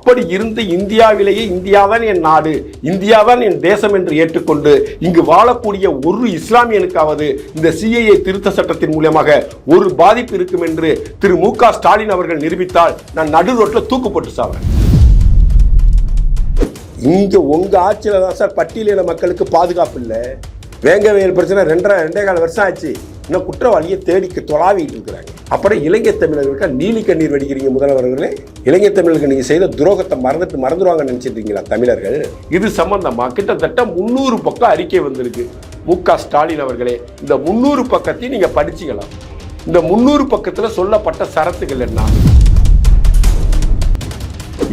அப்படி இருந்து இந்தியாவிலேயே இந்தியாதான் என் நாடு, இந்தியாதான் என் தேசம் என்று ஏற்றுக்கொண்டு இங்கு வாழக்கூடிய ஒரு இஸ்லாமியனுக்காவது இந்த சிஏஏ திருத்த சட்டத்தின் மூலமாக ஒரு பாதிப்பு இருக்கும் என்று திரு மு.க. ஸ்டாலின் அவர்கள் நிரூபித்தால் நான் நடு ரோட்டில் தூக்கு போட்டு சாவேன். இங்க உங்க ஆட்சியில தான் சார் பட்டியலின மக்களுக்கு பாதுகாப்பு இல்லை. வேங்கவேல் பிரச்சனை 2.5 வருஷம் ஆச்சு. இன்னும் குற்றவாளியை தேடிக்க தொலாவிட்டு இருக்கிறாங்க. அப்புறம் இலங்கை தமிழர்களுக்கு நீலி கண்ணீர் வெடிக்கிறீங்க முதல்வர்களே. இலங்கை தமிழர்களுக்கு நீங்க செய்த துரோகத்தை மறந்துடுவாங்கன்னு நினைச்சிருக்கீங்களா தமிழர்கள்? இது சம்பந்தமா கிட்டத்தட்ட 300 பக்கம் அறிக்கை வந்திருக்கு. மு.க. ஸ்டாலின் அவர்களே, இந்த 300 பக்கத்தையும் நீங்க படிச்சுக்கலாம். இந்த 300 பக்கத்துல சொல்லப்பட்ட சரத்துகள் என்ன?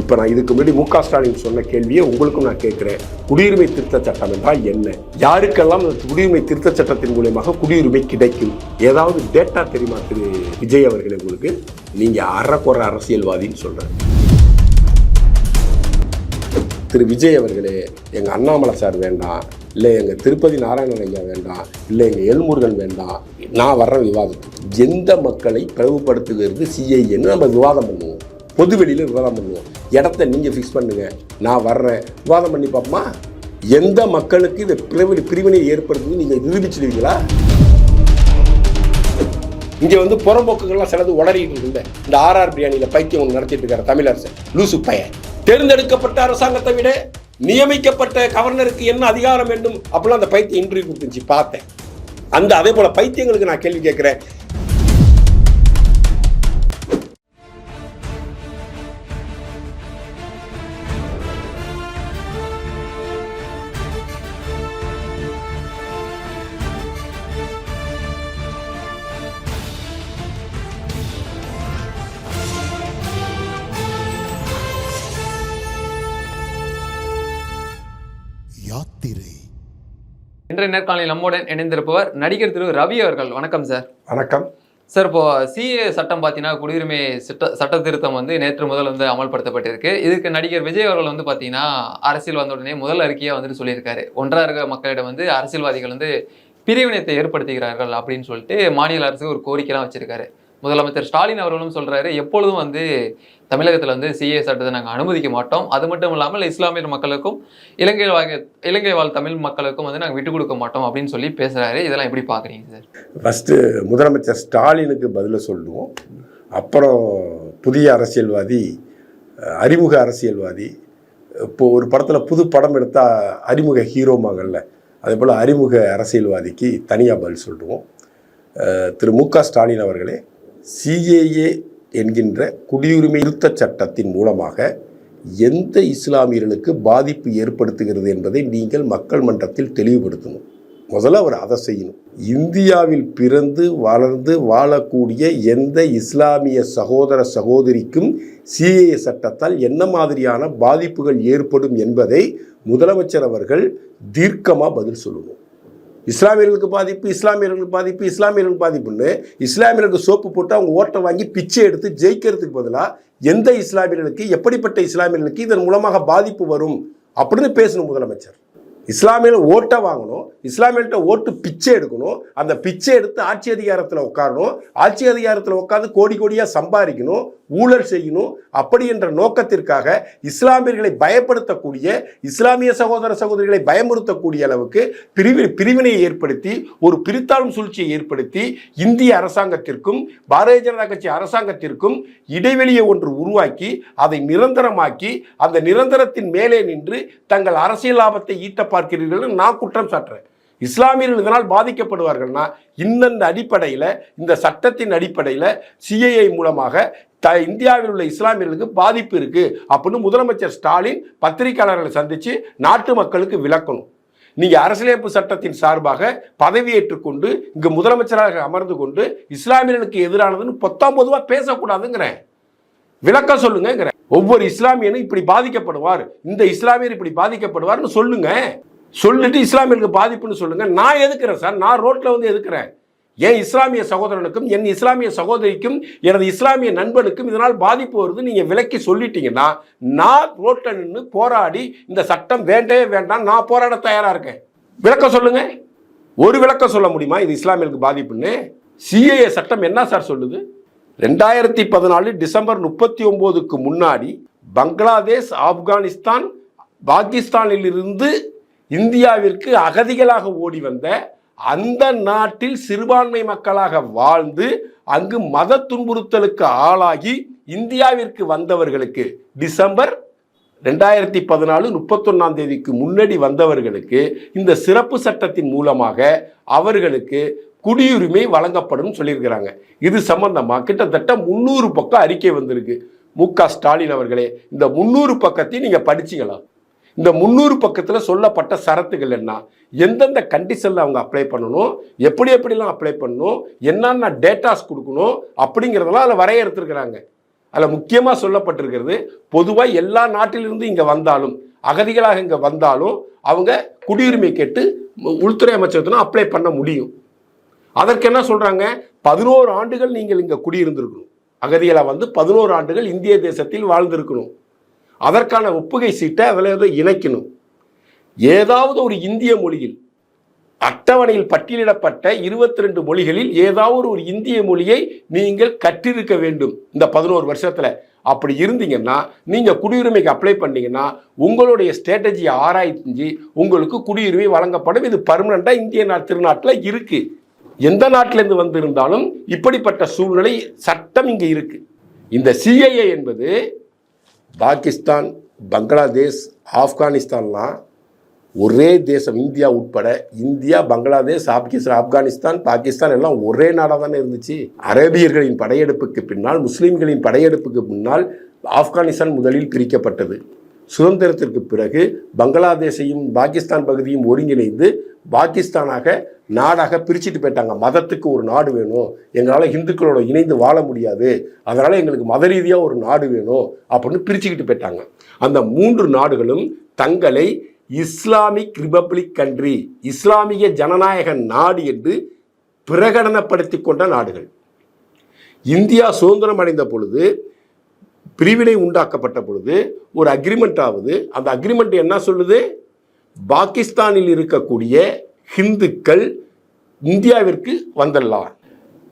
இப்ப நான் இதுக்கு முன்னாடி மு.க. ஸ்டாலின் சொன்ன கேள்வியை உங்களுக்கும் நான் கேட்கிறேன். குடியுரிமை திருத்த சட்டம் என்றால் என்ன? யாருக்கெல்லாம் குடியுரிமை திருத்த சட்டத்தின் மூலமாக குடியுரிமை கிடைக்கும்? ஏதாவது டேட்டா தெரியுமா திரு விஜய் அவர்களே? உங்களுக்கு நீங்க அறக்குறை அரசியல்வாதின்னு சொல்றேன். திரு விஜய் அவர்களே, எங்க அண்ணாமலை சார் வேண்டாம், இல்லை எங்கள் திருப்பதி நாராயணன் ஐயா வேண்டாம், இல்லை எங்கள் எல்முருகன் வேண்டாம். நான் வர்ற விவாதத்துக்கு எந்த மக்களை பிளவுபடுத்துகிறது சிஐஏன்னு நம்ம விவாதம் பண்ணுவோம். பொது வெளியில் விவாதம் பண்ணுவோம். இடத்த நீங்கள் ஃபிக்ஸ் பண்ணுங்க, நான் வர்றேன், விவாதம் பண்ணி பார்ப்போமா? எந்த மக்களுக்கு இந்த பிரிவினை ஏற்படுத்துன்னு நீங்கள் நிரூபிச்சிடுவீங்களா? இங்கே புறம்போக்குகள்லாம் சிலது உளறிட்டு இருக்குல்ல. இந்த ஆர்ஆர் பிரியாணியில் பைத்தியம் ஒன்று நடத்திட்டு இருக்காரு தமிழரசு லூசு பையன். தேர்ந்தெடுக்கப்பட்ட அரசாங்கத்தை விட நியமிக்கப்பட்ட கவர்னருக்கு என்ன அதிகாரம் வேண்டும் அப்படிலாம் அந்த பைத்தியம் இன்டர்வியூ கொடுத்துச்சு, பார்த்தேன். அதே போல பைத்தியங்களுக்கு நான் கேள்வி கேட்கிறேன். இன்றைய நேர்காணலில் நம்முடன் இணைந்திருப்பவர் நடிகர் திரு ரவி அவர்கள். வணக்கம் சார். வணக்கம் சார். இப்போ சிஏ சட்டம் பார்த்தீங்கன்னா குடியுரிமை சட்ட திருத்தம் நேற்று முதல் அமல்படுத்தப்பட்டிருக்கு. இதுக்கு நடிகர் விஜய் அவர்கள் பார்த்தீங்கன்னா அரசியல் வந்த உடனே முதல் அறிக்கையாக சொல்லியிருக்காரு. ஒன்றாக மக்களிடம் அரசியல்வாதிகள் பிரிவினையத்தை ஏற்படுத்துகிறார்கள் அப்படின்னு சொல்லிட்டு மாநில அரசுக்கு ஒரு கோரிக்கைலாம் வச்சிருக்காரு. முதலமைச்சர் ஸ்டாலின் அவர்களும் சொல்றாரு, எப்பொழுதும் தமிழகத்தில் சிஏ சட்டத்தை நாங்கள் அனுமதிக்க மாட்டோம். அது மட்டும் இல்லாமல் இஸ்லாமிய மக்களுக்கும் இலங்கை வாழ் தமிழ் மக்களுக்கும் நாங்கள் விட்டு கொடுக்க மாட்டோம் அப்படின்னு சொல்லி பேசுறாரு. இதெல்லாம் எப்படி பாக்குறீங்க சார்? ஃபர்ஸ்ட் முதலமைச்சர் ஸ்டாலினுக்கு பதில சொல்லுவோம். அப்புறம் புதிய அரசியல்வாதி, அறிமுக அரசியல்வாதி. இப்போ ஒரு படத்தில் புது படம் எடுத்தால் அறிமுக ஹீரோமாகல, அதே போல் அறிமுக அரசியல்வாதிக்கு தனியாக பதில் சொல்லுவோம். திரு மு.க. ஸ்டாலின் அவர்களே, சிஏஏ என்கின்ற குடியுரிமை திருத்த சட்டத்தின் மூலமாக எந்த இஸ்லாமியர்களுக்கு பாதிப்பு ஏற்படுத்துகிறது என்பதை நீங்கள் மக்கள் மன்றத்தில் தெளிவுபடுத்தணும். முதல்ல அவர் அதை செய்யணும். இந்தியாவில் பிறந்து வளர்ந்து வாழக்கூடிய எந்த இஸ்லாமிய சகோதர சகோதரிக்கும் சிஏஏ சட்டத்தால் என்ன மாதிரியான பாதிப்புகள் ஏற்படும் என்பதை முதலமைச்சர் அவர்கள் தீர்க்கமாக பதில் சொல்லணும். இஸ்லாமியர்களுக்கு பாதிப்பு, இஸ்லாமியர்களுக்கு பாதிப்பு, இஸ்லாமியர்களுக்கு பாதிப்புன்னு இஸ்லாமியர்களுக்கு சோப்பு போட்டு அவங்க ஓட்டை வாங்கி பிச்சை எடுத்து ஜெயிக்கிறதுக்கு பதிலாக எந்த இஸ்லாமியர்களுக்கு, எப்படிப்பட்ட இஸ்லாமியர்களுக்கு இதன் மூலமாக பாதிப்பு வரும் அப்படின்னு பேசணும் முதலமைச்சர். இஸ்லாமியர்கள் ஓட்டை வாங்கணும், இஸ்லாமியர்கிட்ட ஓட்டு பிச்சை எடுக்கணும், அந்த பிச்சை எடுத்து ஆட்சி அதிகாரத்தில் உட்காரணும், ஆட்சி அதிகாரத்தில் உட்காந்து கோடி கோடியாக சம்பாதிக்கணும், ஊழல் செய்யணும். அப்படி என்ற நோக்கத்திற்காக இஸ்லாமியர்களை பயப்படுத்தக்கூடிய, இஸ்லாமிய சகோதர சகோதரிகளை பயமுறுத்தக்கூடிய அளவுக்கு பிரிவினையை ஏற்படுத்தி, ஒரு பிரித்தாளும் சூழ்ச்சியை ஏற்படுத்தி இந்திய அரசாங்கத்திற்கும் பாரதிய ஜனதா கட்சி அரசாங்கத்திற்கும் இடைவெளியை ஒன்று உருவாக்கி அதை நிரந்தரமாக்கி அந்த நிரந்தரத்தின் மேலே நின்று தங்கள் அரசியல் லாபத்தை ஈட்ட பார்க்கிறீர்கள் நான் குற்றம் சாட்டுறேன். இஸ்லாமியர்கள் இதனால் பாதிக்கப்படுவார்கள்னா இந்த அடிப்படையில், இந்த சட்டத்தின் அடிப்படையில் சிஏஏ மூலமாக இந்தியாவில் உள்ள இஸ்லாமியர்களுக்கு பாதிப்பு இருக்கு அப்படின்னு முதலமைச்சர் ஸ்டாலின் பத்திரிகையாளர்களை சந்திச்சு நாட்டு மக்களுக்கு விளக்கணும். நீங்க அரசியலமைப்பு சட்டத்தின் சார்பாக பதவியேற்றுக் கொண்டு இங்கு முதலமைச்சராக அமர்ந்து கொண்டு இஸ்லாமியர்களுக்கு எதிரானதுன்னு பொத்தாம்பொதுவா பேசக்கூடாதுங்கிறேன். விளக்கம் சொல்லுங்க. ஒவ்வொரு இஸ்லாமியனும் இப்படி பாதிக்கப்படுவார், இந்த இஸ்லாமியர் இப்படி பாதிக்கப்படுவார்னு சொல்லுங்க. சொல்லிட்டு இஸ்லாமியர்களுக்கு பாதிப்புன்னு சொல்லுங்க. நான் எதுக்குறேன் சார், நான் ரோட்ல எதுக்குறேன். என் இஸ்லாமிய சகோதரனுக்கும் என் இஸ்லாமிய சகோதரிக்கும் எனது இஸ்லாமிய நண்பனுக்கும் இதனால் பாதிப்பு வருது நீங்க விலக்கி சொல்லிட்டீங்கன்னா நான் ரோட்ல நின்று போராடி இந்த சட்டம் வேண்டவே வேண்டாம், நான் போராட தயாரா இருக்கேன். விளக்கம் சொல்லுங்க. ஒரு விளக்கம் சொல்ல முடியுமா இது இஸ்லாமியர்களுக்கு பாதிப்புன்னு? சிஏஏ சட்டம் என்ன சார் சொல்லுது? 2014 டிசம்பர் 39க்கு முன்னாடி பங்களாதேஷ், ஆப்கானிஸ்தான், பாகிஸ்தானிலிருந்து இந்தியாவிற்கு அகதிகளாக ஓடி வந்த அந்த நாட்டில் சிறுபான்மை மக்களாக வாழ்ந்து அங்கு மத துன்புறுத்தலுக்கு ஆளாகி இந்தியாவிற்கு வந்தவர்களுக்கு டிசம்பர் 2014 31 முன்னாடி வந்தவர்களுக்கு இந்த சிறப்பு சட்டத்தின் மூலமாக அவர்களுக்கு குடியுரிமை வழங்கப்படும் சொல்லியிருக்கிறாங்க. இது சம்பந்தமா கிட்டத்தட்ட 300 பக்கம் அறிக்கை வந்திருக்கு. மு.க. ஸ்டாலின் அவர்களே, இந்த 300 பக்கத்தையும் நீங்க படிச்சீங்களா? இந்த 300 பக்கத்தில் சொல்லப்பட்ட சரத்துகள் என்ன, எந்தெந்த கண்டிஷனில் அவங்க அப்ளை பண்ணணும், எப்படிலாம் அப்ளை பண்ணணும், என்னென்ன டேட்டாஸ் கொடுக்கணும் அப்படிங்கிறதெல்லாம் அதில் வரையறுத்துருக்கிறாங்க. அதில் முக்கியமாக சொல்லப்பட்டிருக்கிறது, பொதுவாக எல்லா நாட்டிலிருந்து இங்கே வந்தாலும், அகதிகளாக இங்கே வந்தாலும் அவங்க குடியுரிமை கேட்டு உள்துறை அமைச்சகத்தினா அப்ளை பண்ண முடியும். அதற்கு என்ன சொல்கிறாங்க, 11 ஆண்டுகள் நீங்கள் இங்கே குடியிருந்திருக்கணும். அகதிகளை வந்து 11 ஆண்டுகள் இந்திய தேசத்தில் வாழ்ந்திருக்கணும். அதற்கான ஒப்புகை சீட்டை அதில் இணைக்கணும். ஏதாவது ஒரு இந்திய மொழியில் அட்டவணையில் பட்டியலிடப்பட்ட 22 மொழிகளில் ஏதாவது ஒரு இந்திய மொழியை நீங்கள் கற்றிருக்க வேண்டும் இந்த 11 வருஷத்துல. அப்படி இருந்தீங்கன்னா நீங்க குடியுரிமைக்கு அப்ளை பண்ணீங்கன்னா உங்களுடைய ஸ்ட்ராட்டஜியை ஆராய்ச்சி உங்களுக்கு குடியுரிமை வழங்கப்படும். இது பர்மனண்டா இந்திய திருநாட்டில் இருக்கு. எந்த நாட்டிலிருந்து வந்திருந்தாலும் இப்படிப்பட்ட சூழ்நிலை சட்டம் இங்க இருக்கு. இந்த சிஏஏ என்பது பாகிஸ்தான், பங்களாதேஷ், ஆப்கானிஸ்தான்லாம் ஒரே தேசம். இந்தியா உட்பட இந்தியா, பங்களாதேஷ், ஆப்கானிஸ்தான், பாகிஸ்தான் எல்லாம் ஒரே நாடாக தானே இருந்துச்சு. அரேபியர்களின் படையெடுப்புக்கு பின்னால், முஸ்லீம்களின் படையெடுப்புக்கு பின்னால் ஆப்கானிஸ்தான் முதலில் பிரிக்கப்பட்டது. சுதந்திரத்திற்கு பிறகு பங்களாதேஷையும் பாகிஸ்தான் பகுதியும் ஒருங்கிணைந்து பாகிஸ்தானாக நாடாக பிரிச்சுட்டு போயிட்டாங்க. மதத்துக்கு ஒரு நாடு வேணும், எங்களால் இந்துக்களோட இணைந்து வாழ முடியாது, அதனால் எங்களுக்கு மத ரீதியாக ஒரு நாடு வேணும் அப்படின்னு பிரிச்சுக்கிட்டு போயிட்டாங்க. அந்த 3 நாடுகளும் தங்களை இஸ்லாமிக் ரிபப்ளிக் கண்ட்ரி, இஸ்லாமிய ஜனநாயக நாடு என்று பிரகடனப்படுத்தி கொண்ட நாடுகள். இந்தியா சுதந்திரம் அடைந்த பொழுது, பிரிவினை உண்டாக்கப்பட்ட பொழுது ஒரு அக்ரிமெண்ட் ஆகுது. அந்த அக்ரிமெண்ட் என்ன சொல்லுது, பாகிஸ்தானில் இருக்கக்கூடிய ஹிந்துக்கள் இந்தியாவிற்கு வந்துடலாம்,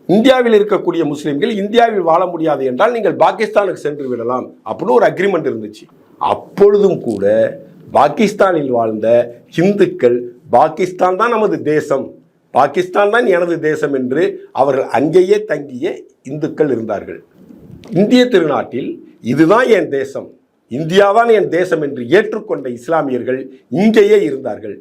இந்தியாவில் இருக்கக்கூடிய முஸ்லிம்கள் இந்தியாவில் வாழ முடியாது என்றால் நீங்கள் பாகிஸ்தானுக்கு சென்று விடலாம் அப்படின்னு ஒரு அக்ரிமெண்ட் இருந்துச்சு. அப்பொழுதும் கூட பாகிஸ்தானில் வாழ்ந்த இந்துக்கள் பாகிஸ்தான் தான் நமது தேசம், பாகிஸ்தான் தான் எனது தேசம் என்று அவர்கள் அங்கேயே தங்கிய இந்துக்கள் இருந்தார்கள். இந்திய திருநாட்டில் இதுதான் என் தேசம், இந்தியாதான் என் தேசம் என்று ஏற்றுக்கொண்ட இஸ்லாமியர்கள் இங்கேயே இருந்தார்கள்.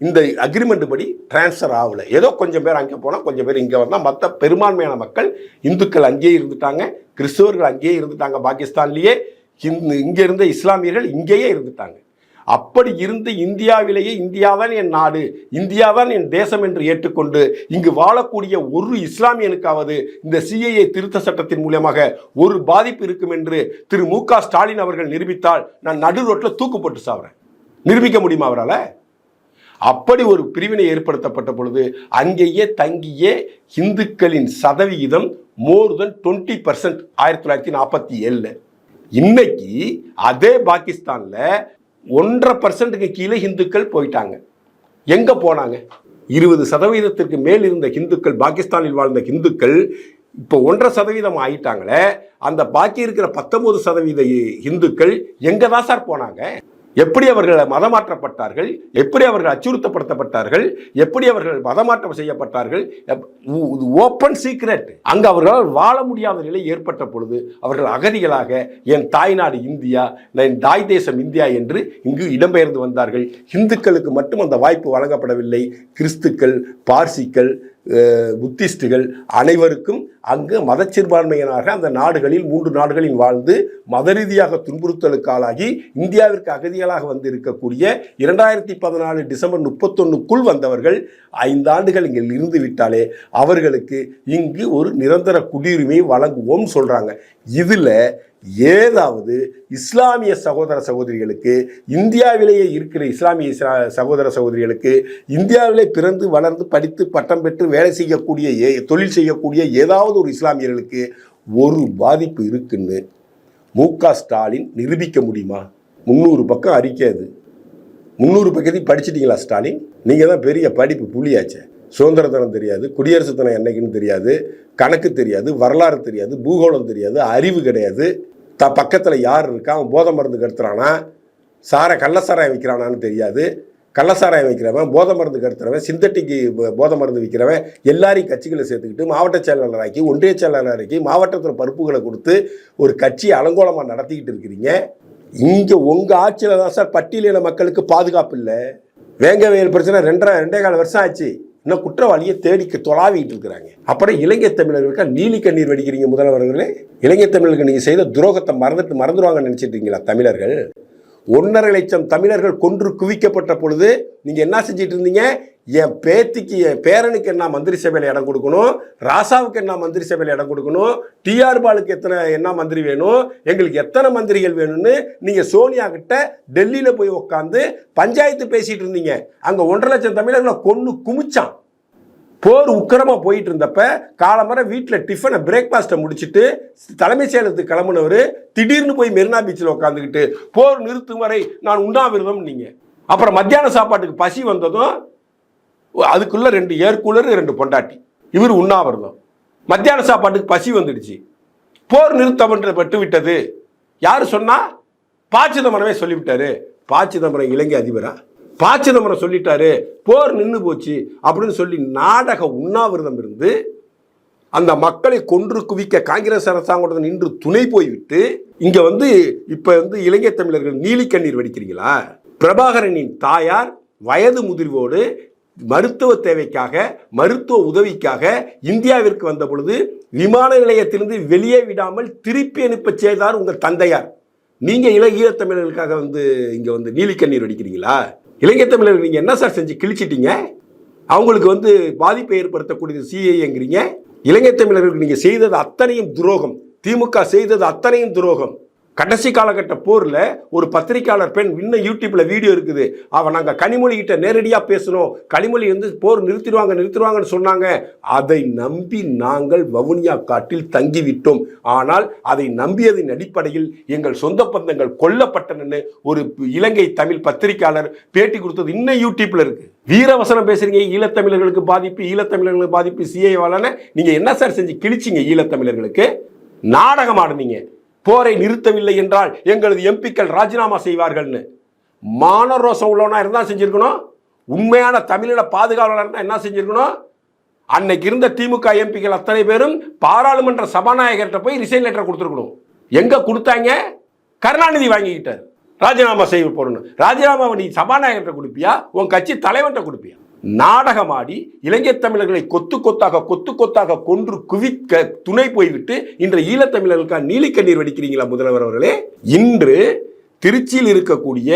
இந்த அக்ரிமெண்ட் படி டிரான்ஸ்ஃபர் ஆகலை. ஏதோ கொஞ்சம் பேர் அங்கே போனால் கொஞ்சம் பேர் இங்கே வந்தால், மற்ற பெரும்பான்மையான மக்கள் இந்துக்கள் அங்கேயே இருந்துட்டாங்க, கிறிஸ்தவர்கள் அங்கேயே இருந்துட்டாங்க பாகிஸ்தான்லேயே, இங்கே இருந்த இஸ்லாமியர்கள் இங்கேயே இருந்துட்டாங்க. அப்படி இருந்து இந்தியாவிலேயே இந்தியாதான் என் நாடு, இந்தியாதான் என் தேசம் என்று ஏற்றுக்கொண்டு இங்கு வாழக்கூடிய ஒரு இஸ்லாமியனுக்காவது இந்த சிஏஏ திருத்த சட்டத்தின் மூலமாக ஒரு பாதிப்பு இருக்கும் என்று திரு மு.க. ஸ்டாலின் அவர்கள் நிரூபித்தால் நான் நடு ரோட்டில் தூக்கு போட்டு சாவுறேன். நிரூபிக்க முடியுமா அவரால்? அப்படி ஒரு பிரிவினை ஏற்படுத்தப்பட்ட பொழுது அங்கேயே தங்கிய இந்துக்களின் சதவிகிதம் மோர் தென் 20% 1947. இன்னைக்கு அதே பாகிஸ்தான்ல 1.5% கீழே இந்துக்கள் போயிட்டாங்க. எங்க போனாங்க? 20% மேல் இருந்த இந்துக்கள், பாகிஸ்தானில் வாழ்ந்த இந்துக்கள் இப்போ 1.5% ஆயிட்டாங்களே. அந்த பாக்கி இருக்கிற 19% இந்துக்கள் எங்க தான் சார் போனாங்க? எப்படி அவர்கள் மதமாற்றப்பட்டார்கள், எப்படி அவர்கள் அச்சுறுத்தப்படுத்தப்பட்டார்கள், எப்படி அவர்கள் மதமாற்றம் செய்யப்பட்டார்கள், ஓப்பன் சீக்ரெட். அங்கு அவர்களால் வாழ முடியாத நிலை ஏற்பட்ட பொழுது அவர்கள் அகதிகளாக என் தாய்நாடு இந்தியா, என் தாய் தேசம் இந்தியா என்று இங்கு இடம்பெயர்ந்து வந்தார்கள். இந்துக்களுக்கு மட்டும் அந்த வாய்ப்பு வழங்கப்படவில்லை. கிறிஸ்துக்கள், பார்சிகள், புத்திஸ்டுகள் அனைவருக்கும் அங்கு மதச்சிறுபான்மையினராக அந்த நாடுகளில் 3 நாடுகளில் வாழ்ந்து மத ரீதியாக துன்புறுத்தலுக்கு ஆளாகி இந்தியாவிற்கு அகதிகளாக வந்து இருக்கக்கூடிய 2014 டிசம்பர் 31க்குள் வந்தவர்கள் 5 ஆண்டுகள் இங்கே இருந்து விட்டாலே அவர்களுக்கு இங்கு ஒரு நிரந்தர குடியுரிமை வழங்குவோம் சொல்றாங்க. இதுல ஏதாவது இஸ்லாமிய சகோதர சகோதரிகளுக்கு, இந்தியாவிலேயே இருக்கிற இஸ்லாமிய சகோதர சகோதரிகளுக்கு, இந்தியாவிலே பிறந்து வளர்ந்து படித்து பட்டம் பெற்று வேலை செய்யக்கூடிய தொழில் செய்யக்கூடிய ஏதாவது ஒரு இஸ்லாமியர்களுக்கு ஒரு பாதிப்பு இருக்குன்னு மு.க. ஸ்டாலின் நிரூபிக்க முடியுமா? 300 பக்கம் அறிக்கை. அது 300 பக்கத்தையும் படிச்சிட்டீங்களா ஸ்டாலின்? நீங்கள் தான் பெரிய படிப்பு புள்ளியாச்சே. சுதந்திர தினம் தெரியாது, குடியரசு தினம் என்னைக்குன்னு தெரியாது, கணக்கு தெரியாது, வரலாறு தெரியாது, பூகோளம் தெரியாது, அறிவு கிடையாது. பக்கத்தில் யார் இருக்கா, அவன் போதை மருந்து கடத்துறானா, கள்ளசாராயம் விற்கிறானான்னு தெரியாது. கள்ளசாராயம் விற்கிறவன், போதை மருந்து கடத்துறவன், சிந்தட்டிக்கு போதை மருந்து விற்கிறவன் எல்லாரையும் கட்சிகளை சேர்த்துக்கிட்டு மாவட்ட செயலாளராக்கி, ஒன்றிய செயலாளராக்கி, மாவட்டத்தில் பருப்புகளை கொடுத்து ஒரு கட்சியை அலங்கோலமாக நடத்திக்கிட்டு இருக்கிறீங்க. இங்கே உங்கள் ஆட்சியில் தான் சார் பட்டியலின மக்களுக்கு பாதுகாப்பு இல்லை. வேங்கவேல் பிரச்சனை 2.25 வருஷம் ஆச்சு. இன்னும் குற்றவாளியை தேடிக்க தொலாவிட்டு இருக்கிறாங்க. அப்புறம் இலங்கை தமிழர்களுக்கு நீலி கண்ணீர் வடிக்கிறீங்க முதல்வர்களே. இலங்கை தமிழர்களுக்கு நீங்கள் செய்த துரோகத்தை மறந்துடுவாங்கன்னு நினைச்சிட்டு தமிழர்கள். 1.5 லட்சம் தமிழர்கள் கொன்று குவிக்கப்பட்ட பொழுது நீங்கள் என்ன செஞ்சிட்டு இருந்தீங்க? என் பேத்திக்கு, என் பேரனுக்கு என்ன மந்திரி சபையில் இடம் கொடுக்கணும், ராசாவுக்கு என்ன மந்திரி சபையில் இடம் கொடுக்கணும், டிஆர் பாலுக்கு என்ன மந்திரி வேணும், எங்களுக்கு எத்தனை மந்திரிகள் வேணும்னு நீங்கள் சோனியா கிட்ட டெல்லியில் போய் உட்காந்து பஞ்சாயத்து பேசிட்டு இருந்தீங்க. அங்கே 1.5 லட்சம் தமிழர்களை கொன்று குமிச்சான். போர் உக்கிரமாக போயிட்டு இருந்தப்ப காலம்பர வீட்டில் டிஃபனை பிரேக்ஃபாஸ்ட்டை முடிச்சுட்டு தலைமைச் செயலகத்துக்கு கிளம்புனவர் திடீர்னு போய் மெரினா பீச்சில் உட்காந்துக்கிட்டு போர் நிறுத்தும் வரை நான் உண்ணாவிரதம் நீங்கள். அப்புறம் மத்தியான சாப்பாட்டுக்கு பசி வந்ததும் அதுக்குள்ள 2 ஏர் கூலர் 2 பொண்டாட்டி, இவர் உண்ணாவிரதம். மத்தியான சாப்பாட்டுக்கு பசி வந்துடுச்சு, போர் நிறுத்தப்பட்டு விட்டது. யார் சொன்னா? ப. சிதம்பரமே சொல்லிவிட்டாரு. ப. சிதம்பரம் இலங்கை அதிபரா? ப. சிதம்பரம் சொல்லிட்டாரு போர் நின்று போச்சு அப்படின்னு சொல்லி நாடக உண்ணாவிரதம் இருந்து அந்த மக்களை கொன்று குவிக்க காங்கிரஸ் அரசாங்கத்துடன் நின்று துணை போய்விட்டு இங்க இப்ப இலங்கை தமிழர்கள் நீலி கண்ணீர் வடிக்கிறீங்களா? பிரபாகரனின் தாயார் வயது முதிர்வோடு மருத்துவ தேவைக்காக, மருத்துவ உதவிக்காக இந்தியாவிற்கு வந்த பொழுது விமான நிலையத்திலிருந்து வெளியே விடாமல் திருப்பி அனுப்ப செய்தார் உங்கள் தந்தையார். நீங்க ஈழத் தமிழர்களுக்காக இங்க நீலி கண்ணீர் வடிக்கிறீங்களா? இலங்கை தமிழர்கள் நீங்க என்ன சார் செஞ்சு கிழிச்சிட்டீங்க? அவங்களுக்கு பாதிப்பை ஏற்படுத்தக்கூடியது சிஏங்கிறீங்க. இலங்கை தமிழர்களுக்கு நீங்க செய்தது அத்தனையும் துரோகம். திமுக செய்தது அத்தனையும் துரோகம். கடைசி காலகட்ட போரில் ஒரு பத்திரிகையாளர் பெண் இன்னும் யூடியூப்ல வீடியோ இருக்குது. அவன் நாங்கள் கனிமொழி கிட்ட நேரடியாக பேசணும், கனிமொழி போர் நிறுத்திடுவாங்கன்னு சொன்னாங்க. அதை நம்பி நாங்கள் வவுனியா காட்டில் தங்கிவிட்டோம். ஆனால் அதை நம்பியதின் அடிப்படையில் எங்கள் சொந்த பந்தங்கள் கொல்லப்பட்டனன்னு ஒரு இலங்கை தமிழ் பத்திரிகையாளர் பேட்டி கொடுத்தது இன்னும் யூடியூப்ல இருக்கு. வீரவசனம் பேசுறீங்க, ஈழத்தமிழர்களுக்கு பாதிப்பு, ஈழத்தமிழர்களுக்கு பாதிப்பு, சிஏவாலன்னு நீங்க என்ன சார் செஞ்சு கிழிச்சிங்க? ஈழத்தமிழர்களுக்கு நாடகம் ஆடுனீங்க. போரை நிறுத்தவில்லை என்றால் எங்களது எம்பிக்கள் ராஜினாமா செய்வார்கள்னு. மானரோசம் உள்ளவனா இருந்தா செஞ்சிருக்கணும். உண்மையான தமிழின பாதுகாவலர் என்ன செஞ்சிருக்கணும்? அன்னைக்கு இருந்த திமுக எம்பிக்கள் அத்தனை பேரும் பாராளுமன்ற சபாநாயகர்கிட்ட போய் ரிசைன் லெட்டர் கொடுத்துருக்கணும். எங்க கொடுத்தாங்க? கருணாநிதி வாங்கிக்கிட்டார். ராஜினாமா செய்ய போறணும். ராஜினாமாவை நீ சபாநாயகர்கிட்ட கொடுப்பியா? உன் கட்சி தலைவன்கிட்ட கொடுப்பியா? நாடகமாடி இலங்கை தமிழர்களை கொத்து கொத்தாக கொன்று குவிக்க துணை போய்விட்டு இன்று ஈழத்தமிழர்களுக்காக நீலி கண்ணீர் வடிக்கிறீங்களா முதல்வர் அவர்களே? இன்று திருச்சியில் இருக்கக்கூடிய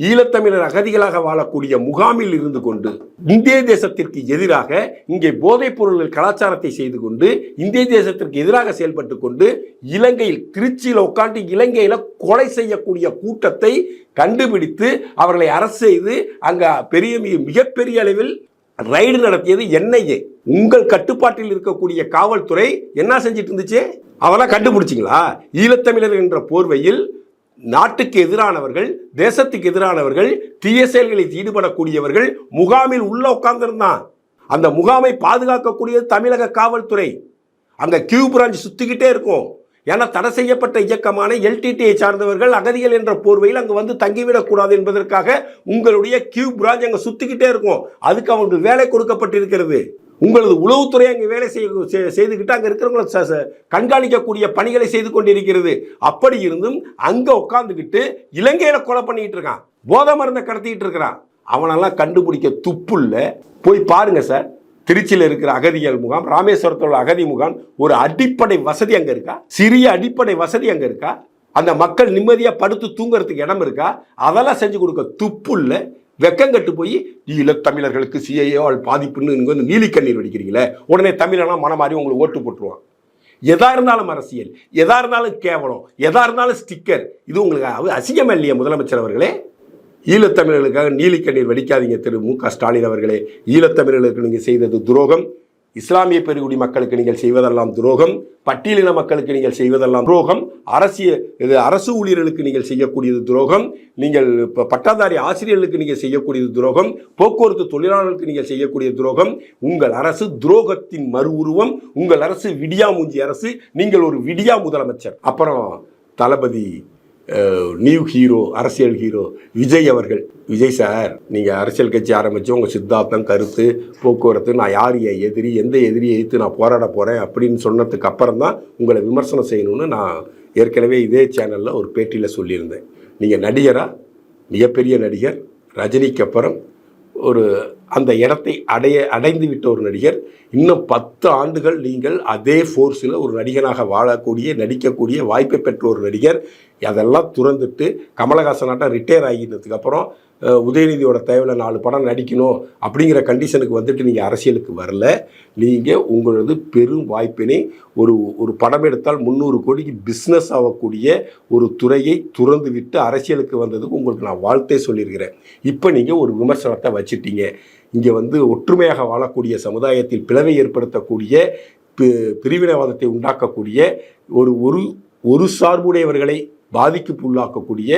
ஈழத்தமிழர் அகதிகளாக வாழக்கூடிய முகாமில் இருந்து கொண்டு இந்திய தேசத்திற்கு எதிராக இங்கே போதைப் பொருள்கள் கலாச்சாரத்தை செய்து கொண்டு இந்திய தேசத்திற்கு எதிராக செயல்பட்டு கொண்டு இலங்கையில் திருச்சியில் உட்காந்து இலங்கையில கொலை செய்யக்கூடிய கூட்டத்தை கண்டுபிடித்து அவர்களை அரசு செய்து அங்க மிகப்பெரிய அளவில் ரைடு நடத்தியது என்ஐஏ. உங்கள் கட்டுப்பாட்டில் இருக்கக்கூடிய காவல்துறை என்ன செஞ்சிட்டு இருந்துச்சு? அவெல்லாம் கண்டுபிடிச்சிங்களா? ஈழத்தமிழர் என்ற போர்வையில் நாட்டுக்கு எதிரானவர்கள், தேசத்துக்கு எதிரானவர்கள், தீய செயல்களில் ஈடுபடக்கூடியவர்கள் முகாமில் உள்ள உட்கார்ந்திருந்தான். அந்த முகாமை பாதுகாக்கக்கூடியது தமிழக காவல்துறை. அங்க கியூ பிரான்ச் சுத்திக்கிட்டே இருக்கும். ஏன்னா தடை செய்யப்பட்ட இயக்கமான எல்டிடியை சார்ந்தவர்கள் அகதிகள் என்ற போர்வையில் அங்கு தங்கிவிடக்கூடாது என்பதற்காக உங்களுடைய கியூ பிரான்ச் அங்க சுத்திக்கிட்டே இருக்கும். அதுக்கு அவங்களுக்கு வேலை கொடுக்கப்பட்டிருக்கிறது. உங்களது உளவுத்துறை அங்கே வேலை செய்துக்கிட்டு அங்கே இருக்கிறவங்களை கண்காணிக்கக்கூடிய பணிகளை செய்து கொண்டிருக்கிறது. அப்படி இருந்தும் அங்கே உட்காந்துக்கிட்டு இலங்கையில கொலை பண்ணிக்கிட்டு இருக்கான், போதை மருந்தை கடத்திக்கிட்டு இருக்கிறான். அவனெல்லாம் கண்டுபிடிக்க துப்புள்ள. போய் பாருங்க சார், திருச்சியில் இருக்கிற அகதிகள் முகாம், ராமேஸ்வரத்தோட அகதி முகாம், ஒரு அடிப்படை வசதி அங்கே இருக்கா? சிறிய அடிப்படை வசதி அங்கே இருக்கா? அந்த மக்கள் நிம்மதியாக படுத்து தூங்குறதுக்கு இடம் இருக்கா? அதெல்லாம் செஞ்சு கொடுக்க துப்புள்ள. வெக்கங்கட்டு போய் ஈழத்தமிழர்களுக்கு சிஏஏவால் பாதிப்புன்னு நீலி கண்ணீர் வடிக்கிறீங்களே, உடனே தமிழனா மனமாறி உங்களுக்கு ஓட்டு போட்டுருவான். எதா இருந்தாலும் அரசியல், எதா இருந்தாலும் கேவலம், எதா இருந்தாலும் ஸ்டிக்கர். இது உங்களுக்கு அசிங்கமா இல்லையா முதலமைச்சர் அவர்களே? ஈழத்தமிழர்களுக்காக நீலி கண்ணீர் வடிக்காதீங்க திரு மு.க. ஸ்டாலின் அவர்களே. ஈழத்தமிழர்களுக்கு நீங்கள் செய்தது துரோகம். இஸ்லாமிய பெருங்குடி மக்களுக்கு நீங்கள் செய்வதெல்லாம் துரோகம். பட்டியலின மக்களுக்கு நீங்கள் செய்வதெல்லாம் துரோகம். அரசு ஊழியர்களுக்கு நீங்கள் செய்யக்கூடியது துரோகம். நீங்கள் பட்டாதாரி ஆசிரியர்களுக்கு நீங்கள் செய்யக்கூடியது துரோகம். போக்குவரத்து தொழிலாளர்களுக்கு நீங்கள் செய்யக்கூடிய துரோகம். உங்கள் அரசு துரோகத்தின் மறு உருவம். உங்கள் அரசு விடியா மூஞ்சி அரசு. நீங்கள் ஒரு விடியா முதலமைச்சர். அப்புறம் தளபதி நியூ ஹீரோ, அரசியல் ஹீரோ விஜய் அவர்கள், விஜய் சார், நீங்கள் அரசியல் கட்சி ஆரம்பித்து உங்கள் சித்தாந்தம், கருத்து, போக்குவரத்து, நான் யார் என் எதிரி, எந்த எதிரியை எதிர்த்து நான் போராட போகிறேன் அப்படின்னு சொன்னதுக்கு அப்புறம் தான் உங்களை விமர்சனம் செய்யணும்னு நான் ஏற்கனவே இதே சேனலில் ஒரு பேட்டியில் சொல்லியிருந்தேன். நீங்கள் நடிகராக, மிகப்பெரிய நடிகர், ரஜினிக்கு அப்புறம் ஒரு அந்த இடத்தை அடைந்து விட்ட ஒரு நடிகர். இன்னும் 10 ஆண்டுகள் நீங்கள் அதே ஃபோர்ஸில் ஒரு நடிகனாக வாழக்கூடிய, நடிக்கக்கூடிய வாய்ப்பை பெற்ற ஒரு நடிகர். அதெல்லாம் துறந்துட்டு கமலஹாசனாட்ட ரிட்டையர் ஆகினதுக்கு அப்புறம் உதயநிதியோட தேவையில் 4 படம் நடிக்கணும் அப்படிங்கிற கண்டிஷனுக்கு வந்துட்டு நீங்கள் அரசியலுக்கு வரல. நீங்கள் உங்களது பெரும் வாய்ப்பினை ஒரு படம் எடுத்தால் 300 கோடிக்கு பிஸ்னஸ் ஆகக்கூடிய ஒரு துறையை துறந்து விட்டு அரசியலுக்கு வந்ததுக்கு உங்களுக்கு நான் வாழ்த்தே சொல்லியிருக்கிறேன். இப்போ நீங்கள் ஒரு விமர்சனத்தை வச்சுட்டீங்க. இங்கே ஒற்றுமையாக வாழக்கூடிய சமுதாயத்தில் பிளவை ஏற்படுத்தக்கூடிய, பிரிவினைவாதத்தை உண்டாக்கக்கூடிய, ஒரு சார்புடையவர்களை பாதிப்புள்ளாக்கக்கூடிய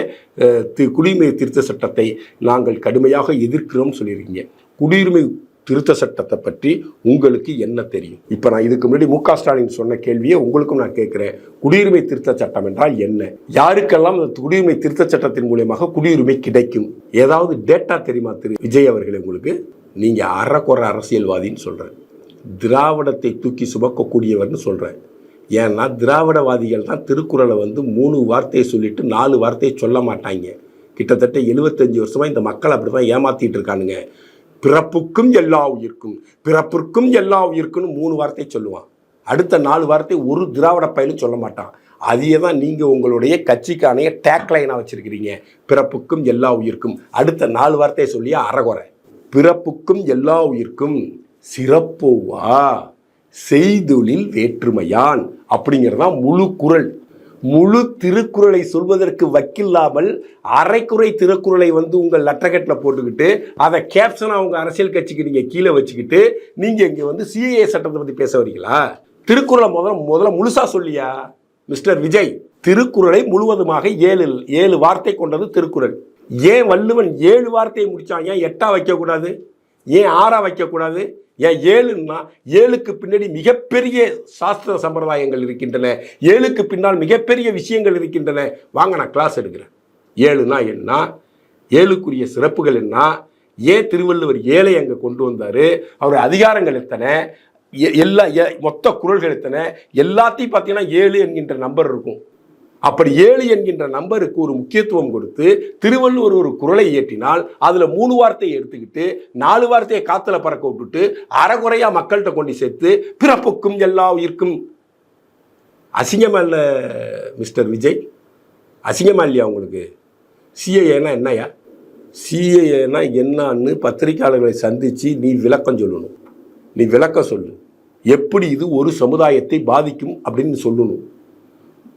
குடியுரிமை திருத்த சட்டத்தை நாங்கள் கடுமையாக எதிர்க்கிறோம் சொல்லியிருக்கீங்க. குடியுரிமை திருத்த சட்டத்தை பற்றி உங்களுக்கு என்ன தெரியும்? இப்போ நான் இதுக்கு முன்னாடி மு க ஸ்டாலின் சொன்ன கேள்வியை உங்களுக்கும் நான் கேட்குறேன். குடியுரிமை திருத்த சட்டம் என்றால் என்ன? யாருக்கெல்லாம் இந்த குடியுரிமை திருத்த சட்டத்தின் மூலமாக குடியுரிமை கிடைக்கும்? ஏதாவது டேட்டா தெரியுமா திரு விஜய் அவர்களே உங்களுக்கு? நீங்கள் அறக்குறை அரசியல்வாதின்னு சொல்கிறேன், திராவிடத்தை தூக்கி சுமக்கக்கூடியவர்னு சொல்கிறேன். ஏன்னா திராவிடவாதிகள் தான் திருக்குறளை 3 வார்த்தையை சொல்லிட்டு 4 வார்த்தையை சொல்ல மாட்டாங்க. கிட்டத்தட்ட 75 வருஷமாக இந்த மக்கள் அப்படி தான் ஏமாற்றிட்டு இருக்கானுங்க. பிறப்புக்கும் எல்லா உயிர்க்கும், பிறப்புக்கும் எல்லா உயிர்க்குன்னு 3 வார்த்தையை சொல்லுவான். அடுத்த 4 வார்த்தை ஒரு திராவிட பயிலும் சொல்ல மாட்டான். அதையே தான் நீங்கள் உங்களுடைய கட்சிக்கான டேக்லைனாக வச்சுருக்கிறீங்க. பிறப்புக்கும் எல்லா உயிர்க்கும், அடுத்த 4 வார்த்தையை சொல்லி அறகுறை. பிறப்புக்கும் எல்லா உயிர்க்கும் சிறப்போவா செய்தொழில் வேற்றுமையான் அப்படிங்கிறதான் முழு குறள். முழு திருக்குறளை சொல்வதற்கு வக்கில்லாமல் அரைக்குறை திருக்குறளை உங்கள் லெட்டர்கெட்டில் போட்டுக்கிட்டு அதை கேப்ஷனாக உங்கள் அரசியல் கட்சிக்கு நீங்கள் கீழே வச்சுக்கிட்டு நீங்கள் இங்கே சிஏஏ சட்டத்தை பற்றி பேச வரீங்களா? திருக்குறளை முதல்ல முழுசாக சொல்லியா மிஸ்டர் விஜய்? திருக்குறளை முழுவதுமாக 7 வார்த்தை கொண்டது திருக்குறள். ஏன் வள்ளுவன் 7 வார்த்தையை முடித்தான்? ஏன் 8 வைக்கக்கூடாது? ஏன் 6 வைக்கக்கூடாது? ஏன் 7ன்னா 7க்கு பின்னாடி மிகப்பெரிய சாஸ்திர சம்பிரதாயங்கள் இருக்கின்றன, 7க்கு பின்னால் மிகப்பெரிய விஷயங்கள் இருக்கின்றன. வாங்க நான் கிளாஸ் எடுக்கிறேன். 7னா என்ன? 7க்குரிய சிறப்புகள் என்ன? ஏன் திருவள்ளுவர் 7ஐ அங்கே கொண்டு வந்தார்? அவருடைய அதிகாரங்கள் எத்தனை? மொத்த குறள்கள் எத்தனை? எல்லாத்தையும் பார்த்தீங்கன்னா 7 என்கின்ற நம்பர் இருக்கும். அப்படி 7 என்கின்ற நம்பருக்கு ஒரு முக்கியத்துவம் கொடுத்து திருவள்ளுவர் ஒரு குறளை இயற்றினால் அதில் 3 வார்த்தையை எடுத்துக்கிட்டு 4 வார்த்தையை காத்துல பறக்க விட்டுட்டு அறகுறையா மக்கள்கிட்ட கொண்டு சேர்த்து பிறப்புக்கும் எல்லா உயிர்க்கும். அசிங்கமா இல்லை மிஸ்டர் விஜய்? அசிங்கமா இல்லையா உங்களுக்கு? சிஏஏனா என்னையா? சிஏஏனா என்னன்னு பத்திரிகையாளர்களை சந்தித்து நீ விளக்கம் சொல்லணும். நீ விளக்கம் சொல்லு. எப்படி இது ஒரு சமுதாயத்தை பாதிக்கும் அப்படின்னு சொல்லணும்.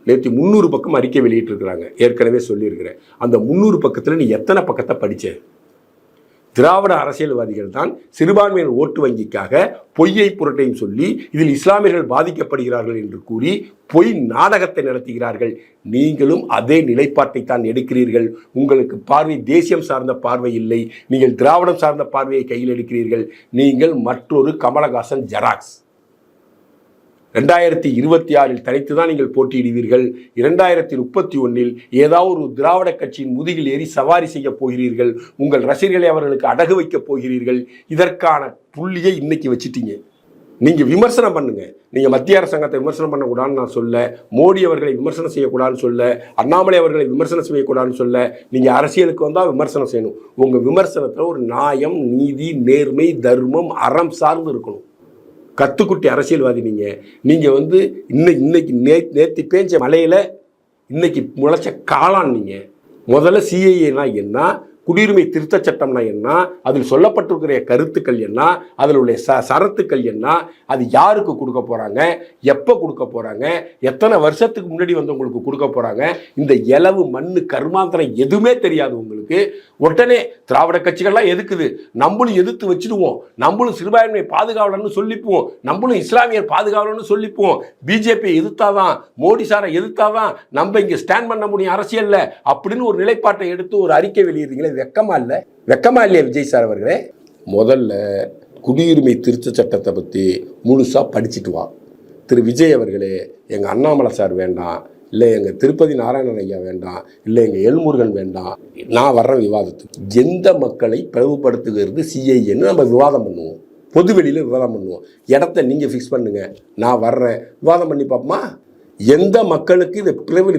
நேற்று 300 பக்கம் அறிக்கை வெளியிட்டிருக்கிறாங்க. ஏற்கனவே சொல்லியிருக்கிறேன். அந்த 300 பக்கத்தில் நீ எத்தனை பக்கத்தை படிச்ச? திராவிட அரசியல்வாதிகள் தான் சிறுபான்மையினர் ஓட்டு வங்கிக்காக பொய்யை புரட்டையும் சொல்லி இதில் இஸ்லாமியர்கள் பாதிக்கப்படுகிறார்கள் என்று கூறி பொய் நாடகத்தை நடத்துகிறார்கள். நீங்களும் அதே நிலைப்பாட்டை தான் எடுக்கிறீர்கள். உங்களுக்கு பார்வை தேசியம் சார்ந்த பார்வை இல்லை, நீங்கள் திராவிடம் சார்ந்த பார்வையை கையில் எடுக்கிறீர்கள். நீங்கள் மற்றொரு கமலஹாசன் ஜெராக்ஸ். 2026 தனித்து தான் நீங்கள் போட்டியிடுவீர்கள். 2031 ஏதாவது ஒரு திராவிட கட்சியின் முதுகில் ஏறி சவாரி செய்ய போகிறீர்கள். உங்கள் ரசிகர்களை அவர்களுக்கு அடகு வைக்க போகிறீர்கள். இதற்கான புள்ளியை இன்னைக்கு வச்சுட்டீங்க. நீங்கள் விமர்சனம் பண்ணுங்க. நீங்கள் மத்திய அரசாங்கத்தை விமர்சனம் பண்ணக்கூடாதுன்னு நான் சொல்ல, மோடி அவர்களை விமர்சனம் செய்யக்கூடாதுன்னு சொல்ல, அண்ணாமலை அவர்களை விமர்சனம் செய்யக்கூடாதுன்னு சொல்ல. நீங்கள் அரசியலுக்கு வந்தால் விமர்சனம் செய்யணும். உங்கள் விமர்சனத்தில் ஒரு நியாயம், நீதி, நேர்மை, தர்மம், அறம் சார்ந்து இருக்கணும். கத்துக்குட்டி அரசியல்வாதி நீங்கள் இன்னைக்கு நேற்று பேஞ்ச மலையில் இன்னைக்கு முளைச்ச காளான். நீங்கள் முதல்ல சிஏஏனா என்ன, குடியுரிமை திருத்த சட்டம்னா என்ன, அதில் சொல்லப்பட்டிருக்கிற கருத்துக்கள் என்ன, அதில் உள்ள சரத்துக்கள் என்ன, அது யாருக்கு கொடுக்க போகிறாங்க, எப்போ கொடுக்க போகிறாங்க, எத்தனை வருஷத்துக்கு முன்னாடி உங்களுக்கு கொடுக்க போகிறாங்க, இந்த இலவு மண்ணு கர்மாந்திரம் எதுவுமே தெரியாது உங்களுக்கு. உடனே திராவிட கட்சிகள்லாம் எதுக்குது, நம்மளும் எதிர்த்து வச்சுடுவோம், நம்மளும் சிறுபான்மையை பாதுகாவலன்னு சொல்லிப்போம், நம்மளும் இஸ்லாமியர் பாதுகாவலன்னு சொல்லிப்போம், பிஜேபி எதிர்த்தாதான், மோடி சாரை எதிர்த்தாதான் நம்ம இங்கே ஸ்டாண்ட் பண்ண முடியும் அரசியல்ல அப்படின்னு ஒரு நிலைப்பாட்டை எடுத்து ஒரு அறிக்கை வெளியிடுறீங்களே, வெக்கமா இல்லை? வெக்கமா இல்லையா விஜய் சார் அவர்களே? முதல்ல குடியுரிமை திருத்த சட்டத்தை பற்றி முழுசாக படிச்சுட்டு வா. திரு விஜய் அவர்களே, எங்கள் அண்ணாமலை சார் வேண்டாம், இல்லை எங்கள் திருப்பதி நாராயணன் ஐயா வேண்டாம், இல்லை எங்கள் எல்முருகன் வேண்டாம், நான் வர்றேன் விவாதத்துக்கு. எந்த மக்களை பிளவுபடுத்துகிறது சிஐஏன்னு நம்ம விவாதம் பண்ணுவோம், பொது வெளியில் விவாதம் பண்ணுவோம். இடத்த நீங்கள் ஃபிக்ஸ் பண்ணுங்க, நான் வர்றேன், விவாதம் பண்ணி பார்ப்போமா? எந்த மக்களுக்கு இந்த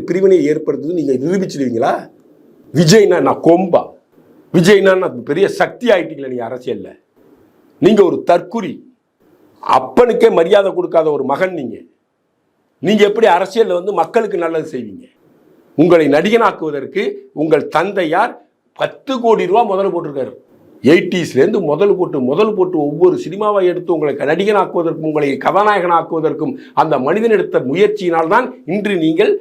பிரிவினை ஏற்படுத்துது நீங்கள் நிரூபிச்சிடுவீங்களா? விஜய்னா நான் கொம்பா? விஜய்னா நான் பெரிய சக்தி ஆகிட்டீங்களா நீங்கள் அரசியலில்? நீங்கள் ஒரு தற்குறி, அப்பனுக்கே மரியாதை கொடுக்காத ஒரு மகன் நீங்கள் எப்படி அரசியலில் வந்து மக்களுக்கு நல்லது செய்வீங்க? உங்களை நடிகனாக்குவதற்கு உங்கள் தந்தையார் 10 கோடி ரூபா முதல் போட்டிருக்காரு. 80ஸ்லேருந்து முதல் போட்டு ஒவ்வொரு சினிமாவை எடுத்து உங்களை நடிகனாக்குவதற்கும் உங்களை கதாநாயகனாக்குவதற்கும் அந்த மனிதன் எடுத்த முயற்சியினால் தான் இன்று நீங்கள்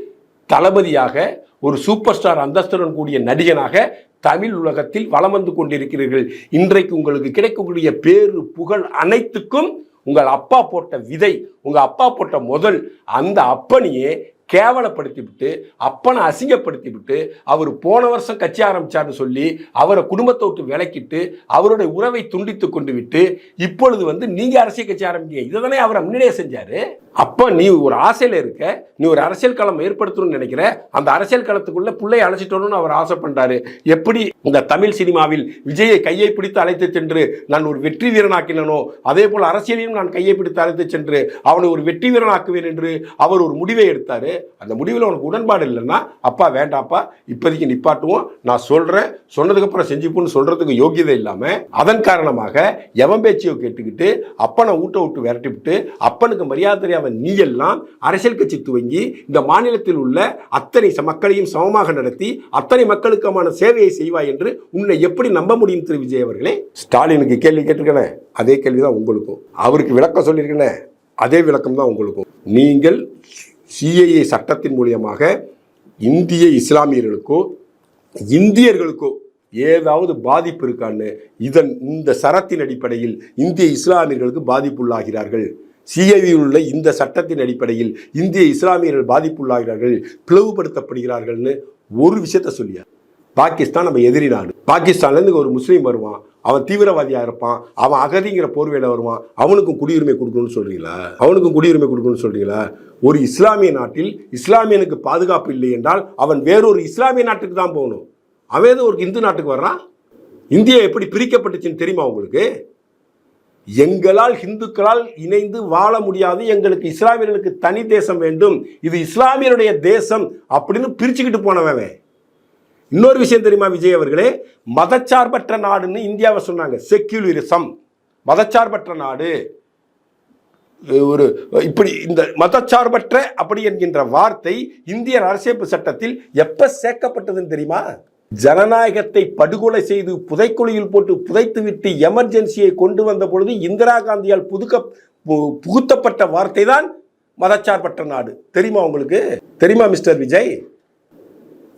தளபதியாக ஒரு சூப்பர் ஸ்டார் அந்தஸ்துடன் கூடிய நடிகனாக தமிழ் உலகத்தில் வலம் வந்து கொண்டிருக்கிறீர்கள். இன்றைக்கு உங்களுக்கு கிடைக்கக்கூடிய பேரு புகழ் அனைத்துக்கும் உங்கள் அப்பா போட்ட விதை, உங்கள் அப்பா போட்ட முதல், அந்த அப்பனையே கேவலப்படுத்தி விட்டு, அப்பனை அசிங்கப்படுத்தி விட்டு, அவர் போன வருஷம் கட்சி ஆரம்பிச்சார்னு சொல்லி அவரை குடும்பத்தை விட்டு விலக்கிட்டு அவருடைய உறவை துண்டித்து கொண்டு விட்டு இப்பொழுது வந்து நீங்க அரசியல் கட்சி ஆரம்பிங்க. இதை தானே அவரை முன்னாடியே செஞ்சாரு. அப்ப நீ ஒரு ஆசையில இருக்க, நீ ஒரு அரசியல் களம் ஏற்படுத்தணும்னு நினைக்கிற, அந்த அரசியல் களத்துக்குள்ள பிள்ளையை அழைச்சிட்டோன்னு அவர் ஆசை பண்றாரு. எப்படி இந்த தமிழ் சினிமாவில் விஜயை கையை பிடித்து அழைத்து சென்று நான் ஒரு வெற்றி வீரனாக்கினோ, அதே போல அரசியலையும் நான் கையை பிடித்து அழைத்து சென்று அவனை ஒரு வெற்றி வீரனாக்குவேன் என்று அவர் ஒரு முடிவை எடுத்தாரு. அந்த முடிவில் உனக்கு உடன்பாடு இல்லைன்னா, அப்பா வேண்டாப்பா, இப்போதைக்கு நிப்பாட்டுவோம், நான் சொல்றேன், சொன்னதுக்கு அப்புறம் செஞ்சுப்போன்னு சொல்றதுக்கு யோகியதை இல்லாம அதன் காரணமாக எவன் பேச்சியோ கேட்டுக்கிட்டு அப்பனை ஊட்ட விட்டு விரட்டி விட்டு அப்பனுக்கு மரியாதை தெரியாத நீ எல்லாம் அரசியல் கட்சி துவங்கி இந்த மாநிலத்தில் உள்ள அத்தனை மக்களையும் சமமாக நடத்தி அத்தனை மக்களுக்குமான சேவையை செய்வாய் என்று உன்னை எப்படி நம்ப முடியும்? திரு விஜய் அவர்களே, ஸ்டாலினுக்கு கேள்வி கேட்டிருக்கேன், அதே கேள்விதான் உங்களுக்கும். அவருக்கு விளக்கம் சொல்லியிருக்கேன், அதே விளக்கம் தான் உங்களுக்கும். நீங்கள் சிஏஏ சட்டத்தின் மூலியமாக இந்திய இஸ்லாமியர்களுக்கோ இந்தியர்களுக்கோ ஏதாவது பாதிப்பு இருக்கான்னு இந்த சரத்தின் அடிப்படையில் இந்திய இஸ்லாமியர்களுக்கு பாதிப்புள்ளாகிறார்கள். சிஏஏவில் உள்ள இந்த சட்டத்தின் அடிப்படையில் இந்திய இஸ்லாமியர்கள் பாதிப்புள்ளாகிறார்கள், பிளவுபடுத்தப்படுகிறார்கள்னு ஒரு விஷயத்த சொல்லியார். பாகிஸ்தான் நம்ம எதிரி நாடு. பாகிஸ்தான்லேருந்து ஒரு முஸ்லீம் வருவான், அவன் தீவிரவாதியாக இருப்பான், அவன் அகதிங்கிற போர்வையில் வருவான், அவனுக்கும் குடியுரிமை கொடுக்கணும்னு சொல்றீங்களா? அவனுக்கும் குடியுரிமை கொடுக்கணும்னு சொல்றீங்களா? ஒரு இஸ்லாமிய நாட்டில் இஸ்லாமியனுக்கு பாதுகாப்பு இல்லை என்றால் அவன் வேறொரு இஸ்லாமிய நாட்டுக்கு தான் போகணும். அவன் ஒரு இந்து நாட்டுக்கு வர்றான். இந்தியா எப்படி பிரிக்கப்பட்டுச்சுன்னு தெரியுமா உங்களுக்கு? எங்களால் இந்துக்களால் இணைந்து வாழ முடியாது, எங்களுக்கு இஸ்லாமியர்களுக்கு தனி தேசம் வேண்டும், இது இஸ்லாமியருடைய தேசம் அப்படின்னு பிரிச்சுக்கிட்டு போனவன். இன்னொரு விஷயம் தெரியுமா விஜய் அவர்களே? மதச்சார்பற்ற நாடுன்னு இந்தியாவை சொன்னாங்க. செக்யூலரிசம், மதச்சார்பற்ற நாடு. ஒரு இப்படி இந்த மதச்சார்பற்ற அப்படி என்கின்ற வார்த்தை இந்திய அரசியல் சட்டத்தில் எப்ப சேர்க்கப்பட்டதுன்னு தெரியுமா? ஜனநாயகத்தை படுகொலை செய்து புதைக்குழியில் போட்டு புதைத்து விட்டு எமர்ஜென்சியை கொண்டு வந்த பொழுது இந்திரா காந்தியால் புகுத்தப்பட்ட வார்த்தை தான் மதச்சார்பற்ற நாடு. தெரியுமா உங்களுக்கு? தெரியுமா மிஸ்டர் விஜய்?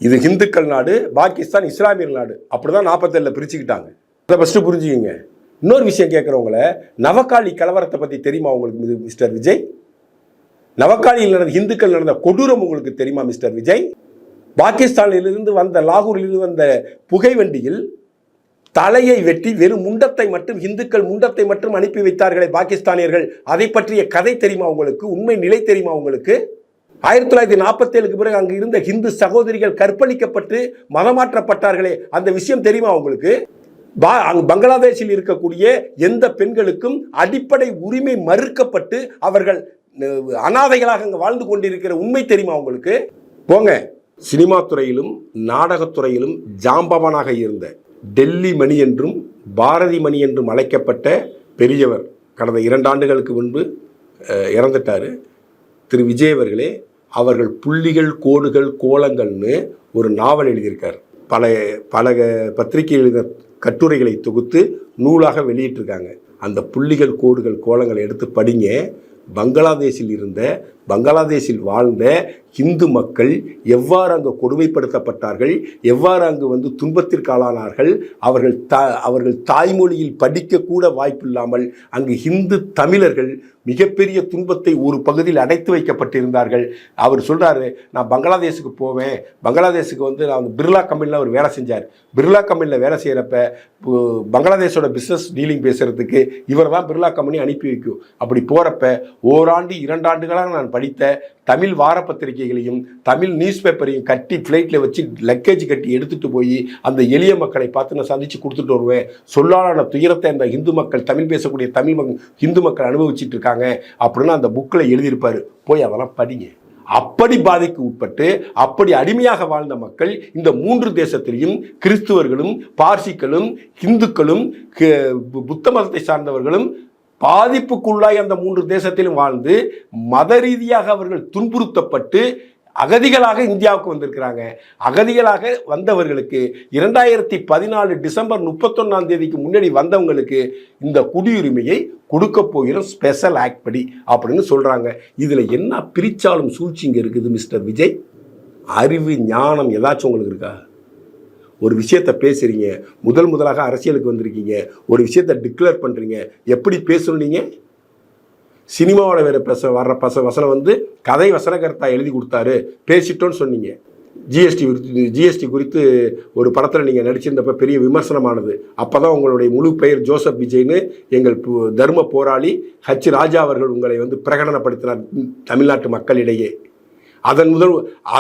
இது இந்துக்கள் நாடு, பாகிஸ்தான் இஸ்லாமியர் நாடு. அப்படிதான் 47 பிரிச்சுக்கிட்டாங்க. அதை ஃபர்ஸ்ட் புரிஞ்சுக்கங்க. இன்னொரு விஷயம் கேட்குறவங்கள, நவகாளி கலவரத்தை பற்றி தெரியுமா உங்களுக்கு மிஸ்டர் விஜய்? நவகாளியில் நடந்த இந்துக்கள் நடந்த கொடூரம் உங்களுக்கு தெரியுமா மிஸ்டர் விஜய்? பாகிஸ்தானிலிருந்து வந்த லாகூரிலிருந்து வந்த புகை வண்டியில் தலையை வெட்டி வெறும் முண்டத்தை மட்டும், இந்துக்கள் முண்டத்தை மட்டும் அனுப்பி வைத்தார்களே பாகிஸ்தானியர்கள், அதை பற்றிய கதை தெரியுமா உங்களுக்கு? உண்மை நிலை தெரியுமா உங்களுக்கு? 1947க்கு பிறகு அங்கு இருந்த இந்து சகோதரிகள் கற்பழிக்கப்பட்டு மதமாற்றப்பட்டார்களே, அந்த விஷயம் தெரியுமா உங்களுக்கு? பங்களாதேஷில் இருக்கக்கூடிய எந்த பெண்களுக்கும் அடிப்படை உரிமை மறுக்கப்பட்டு அவர்கள் அனாதைகளாக அங்கு வாழ்ந்து கொண்டிருக்கிற உண்மை தெரியுமா உங்களுக்கு? போங்க, சினிமா துறையிலும் நாடகத்துறையிலும் ஜாம்பவனாக இருந்த டெல்லி மணி என்றும் பாரதி மணி என்றும் அழைக்கப்பட்ட பெரியவர் கடந்த 2 ஆண்டுகளுக்கு முன்பு இறந்துட்டார். திரு விஜய் அவர்களே, அவர்கள் புள்ளிகள் கோடுகள் கோலங்கள்னு ஒரு நாவல் எழுதியிருக்கார். பல பத்திரிகை எழுதின கட்டுரைகளை தொகுத்து நூலாக வெளியிட்டிருக்காங்க. அந்த புள்ளிகள் கோடுகள் கோலங்களை எடுத்து படிங்க. பங்களாதேஷில் வாழ்ந்த இந்து மக்கள் எவ்வாறு அங்கு கொடுமைப்படுத்தப்பட்டார்கள், எவ்வாறு அங்கு துன்பத்திற்கு ஆளானார்கள், அவர்கள் தாய்மொழியில் படிக்கக்கூட வாய்ப்பில்லாமல் அங்கு இந்து தமிழர்கள் மிகப்பெரிய துன்பத்தை ஒரு பகுதியில் அடைத்து வைக்கப்பட்டிருந்தார்கள். அவர் சொல்றாரு, நான் பங்களாதேஷுக்கு போவேன், பங்களாதேஷுக்கு நான் பிர்லா கம்பெனியில் அவர் வேலை செஞ்சார். பிர்லா கம்பெனியில் வேலை செய்கிறப்ப பங்களாதேஷோட பிஸ்னஸ் டீலிங் பேசுறதுக்கு இவர் தான் பிர்லா கம்பெனி அனுப்பி வைக்கும். அப்படி போகிறப்ப ஓராண்டு 2 ஆண்டுகளாக நான் படித்த தமிழ் வார பத்திரிகைகளையும் தமிழ் நியூஸ் பேப்பரையும் கட்டி ஃப்ளைட்டில் வச்சு லக்கேஜ் கட்டி எடுத்துகிட்டு போய் அந்த எளிய மக்களை பார்த்து நான் சந்தித்து கொடுத்துட்டு வருவேன். சொல்லான துயரத்தை அந்த இந்து மக்கள், தமிழ் பேசக்கூடிய இந்து மக்கள் அனுபவிச்சுட்டு இருக்காங்க அப்படின்னு அந்த புக்கில் எழுதியிருப்பார். போய் அதெல்லாம் படிங்க. அப்படி பாதிக்கு உட்பட்டு அப்படி அடிமையாக வாழ்ந்த மக்கள் இந்த 3 தேசத்திலையும் கிறிஸ்துவர்களும் பார்சிகளும் இந்துக்களும் புத்த மதத்தை சார்ந்தவர்களும் பாதிப்புக்குள்ளாய் அந்த 3 தேசத்திலும் வாழ்ந்து மத ரீதியாக அவர்கள் துன்புறுத்தப்பட்டு அகதிகளாக இந்தியாவுக்கு வந்திருக்கிறாங்க. அகதிகளாக வந்தவர்களுக்கு 2014 டிசம்பர் 31 முன்னாடி வந்தவங்களுக்கு இந்த குடியுரிமையை கொடுக்க போகிற ஸ்பெஷல் ஆக்ட் படி அப்படின்னு சொல்றாங்க. இதுல என்ன பிரிச்சாலும் சூழ்ச்சிங்க இருக்குது மிஸ்டர் விஜய்? அறிவு ஞானம் ஏதாச்சும் உங்களுக்கு இருக்கா? ஒரு விஷயத்தை பேசுறீங்க, முதலாக அரசியலுக்கு வந்திருக்கீங்க, ஒரு விஷயத்தை டிக்ளேர் பண்றீங்க, எப்படி பேசணும்? நீங்க சினிமாவோட வேற வர்ற வசனம் வந்து கதை வசனகர்த்தா எழுதி கொடுத்தாரு பேசிட்டோன்னு சொன்னீங்க. ஜிஎஸ்டி குறித்து ஒரு படத்தில் நீங்கள் நடிச்சிருந்தப்ப பெரிய விமர்சனமானது. அப்போ தான் உங்களுடைய முழு பெயர் ஜோசப் விஜய்னு எங்கள் தர்ம போராளி ஹச் ராஜா அவர்கள் உங்களை வந்து பிரகடனப்படுத்தினார் தமிழ்நாட்டு மக்களிடையே.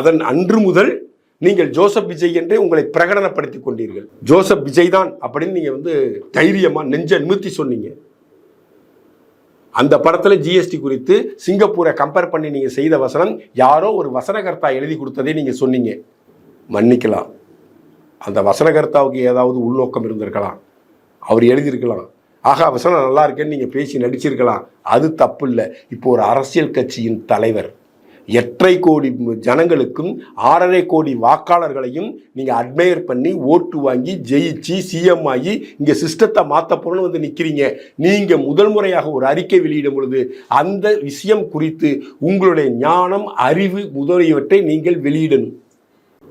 அதன் அன்று முதல் நீங்கள் ஜோசப் விஜய் என்றே உங்களை பிரகடனப்படுத்தி கொண்டீர்கள். ஜோசப் விஜய் தான் அப்படின்னு நீங்கள் வந்து தைரியமாக நெஞ்ச நிமிர்த்தி சொன்னீங்க. அந்த படத்தில் ஜிஎஸ்டி குறித்து சிங்கப்பூரை கம்பேர் பண்ணி நீங்கள் செய்த வசனம் யாரோ ஒரு வசனகர்த்தா எழுதி கொடுத்ததே நீங்கள் சொன்னீங்க. மன்னிக்கலாம், அந்த வசனகர்த்தாவுக்கு ஏதாவது உள்நோக்கம் இருந்திருக்கலாம், அவர் எழுதியிருக்கலாம். ஆகா வசனம் நல்லா இருக்கேன்னு நீங்கள் பேசி நடிச்சிருக்கலாம், அது தப்பு இல்லை. இப்போ ஒரு அரசியல் கட்சியின் தலைவர் 8.5 கோடி ஜனங்களுக்கும் 6.5 கோடி வாக்காளர்களையும் நீங்கள் அட்மையர் பண்ணி ஓட்டு வாங்கி ஜெயிச்சு சிஎம் ஆகி இங்கே சிஸ்டத்தை மாற்ற போறோன்னு வந்து நிற்கிறீங்க. நீங்கள் முதல் முறையாக ஒரு அறிக்கை வெளியிடும் பொழுது அந்த விஷயம் குறித்து உங்களுடைய ஞானம், அறிவு முதலியவற்றை நீங்கள் வெளியிடணும்.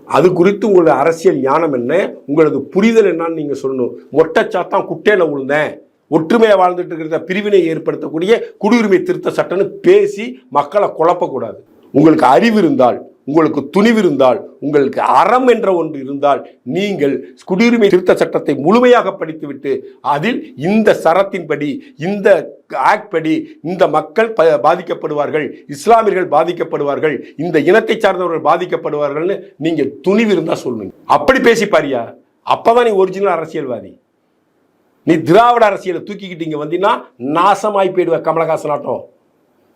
அது குறித்து உங்களுடைய அரசியல் ஞானம் என்ன, உங்களது புரிதல் என்னன்னு நீங்கள் சொல்லணும். மொட்டைச்சாத்தான் குட்டையில் விழுந்தேன், ஒற்றுமையாக வாழ்ந்துட்டு இருக்கிற பிரிவினை ஏற்படுத்தக்கூடிய குடியுரிமை திருத்த சட்டம்னு பேசி மக்களை குழப்பக்கூடாது. உங்களுக்கு அறிவு இருந்தால், உங்களுக்கு துணிவு இருந்தால், உங்களுக்கு அறம் என்ற ஒன்று இருந்தால் நீங்கள் குடியுரிமை திருத்த சட்டத்தை முழுமையாக படித்துவிட்டு அதில் இந்த சரத்தின்படி, இந்த ஆக்ட் படி இந்த மக்கள் பாதிக்கப்படுவார்கள், இஸ்லாமியர்கள் பாதிக்கப்படுவார்கள், இந்த இனத்தை சார்ந்தவர்கள் பாதிக்கப்படுவார்கள்னு நீங்க துணிவு இருந்தா சொல்லுங்க. அப்படி பேசி பாரியா, அப்பதான் நீ ஒரிஜினல் அரசியல்வாதி. நீ திராவிட அரசியலை தூக்கிக்கிட்டு இங்க வந்தீங்கன்னா நாசமாய் போயிடுவேன். கமலஹாசனாட்டம்,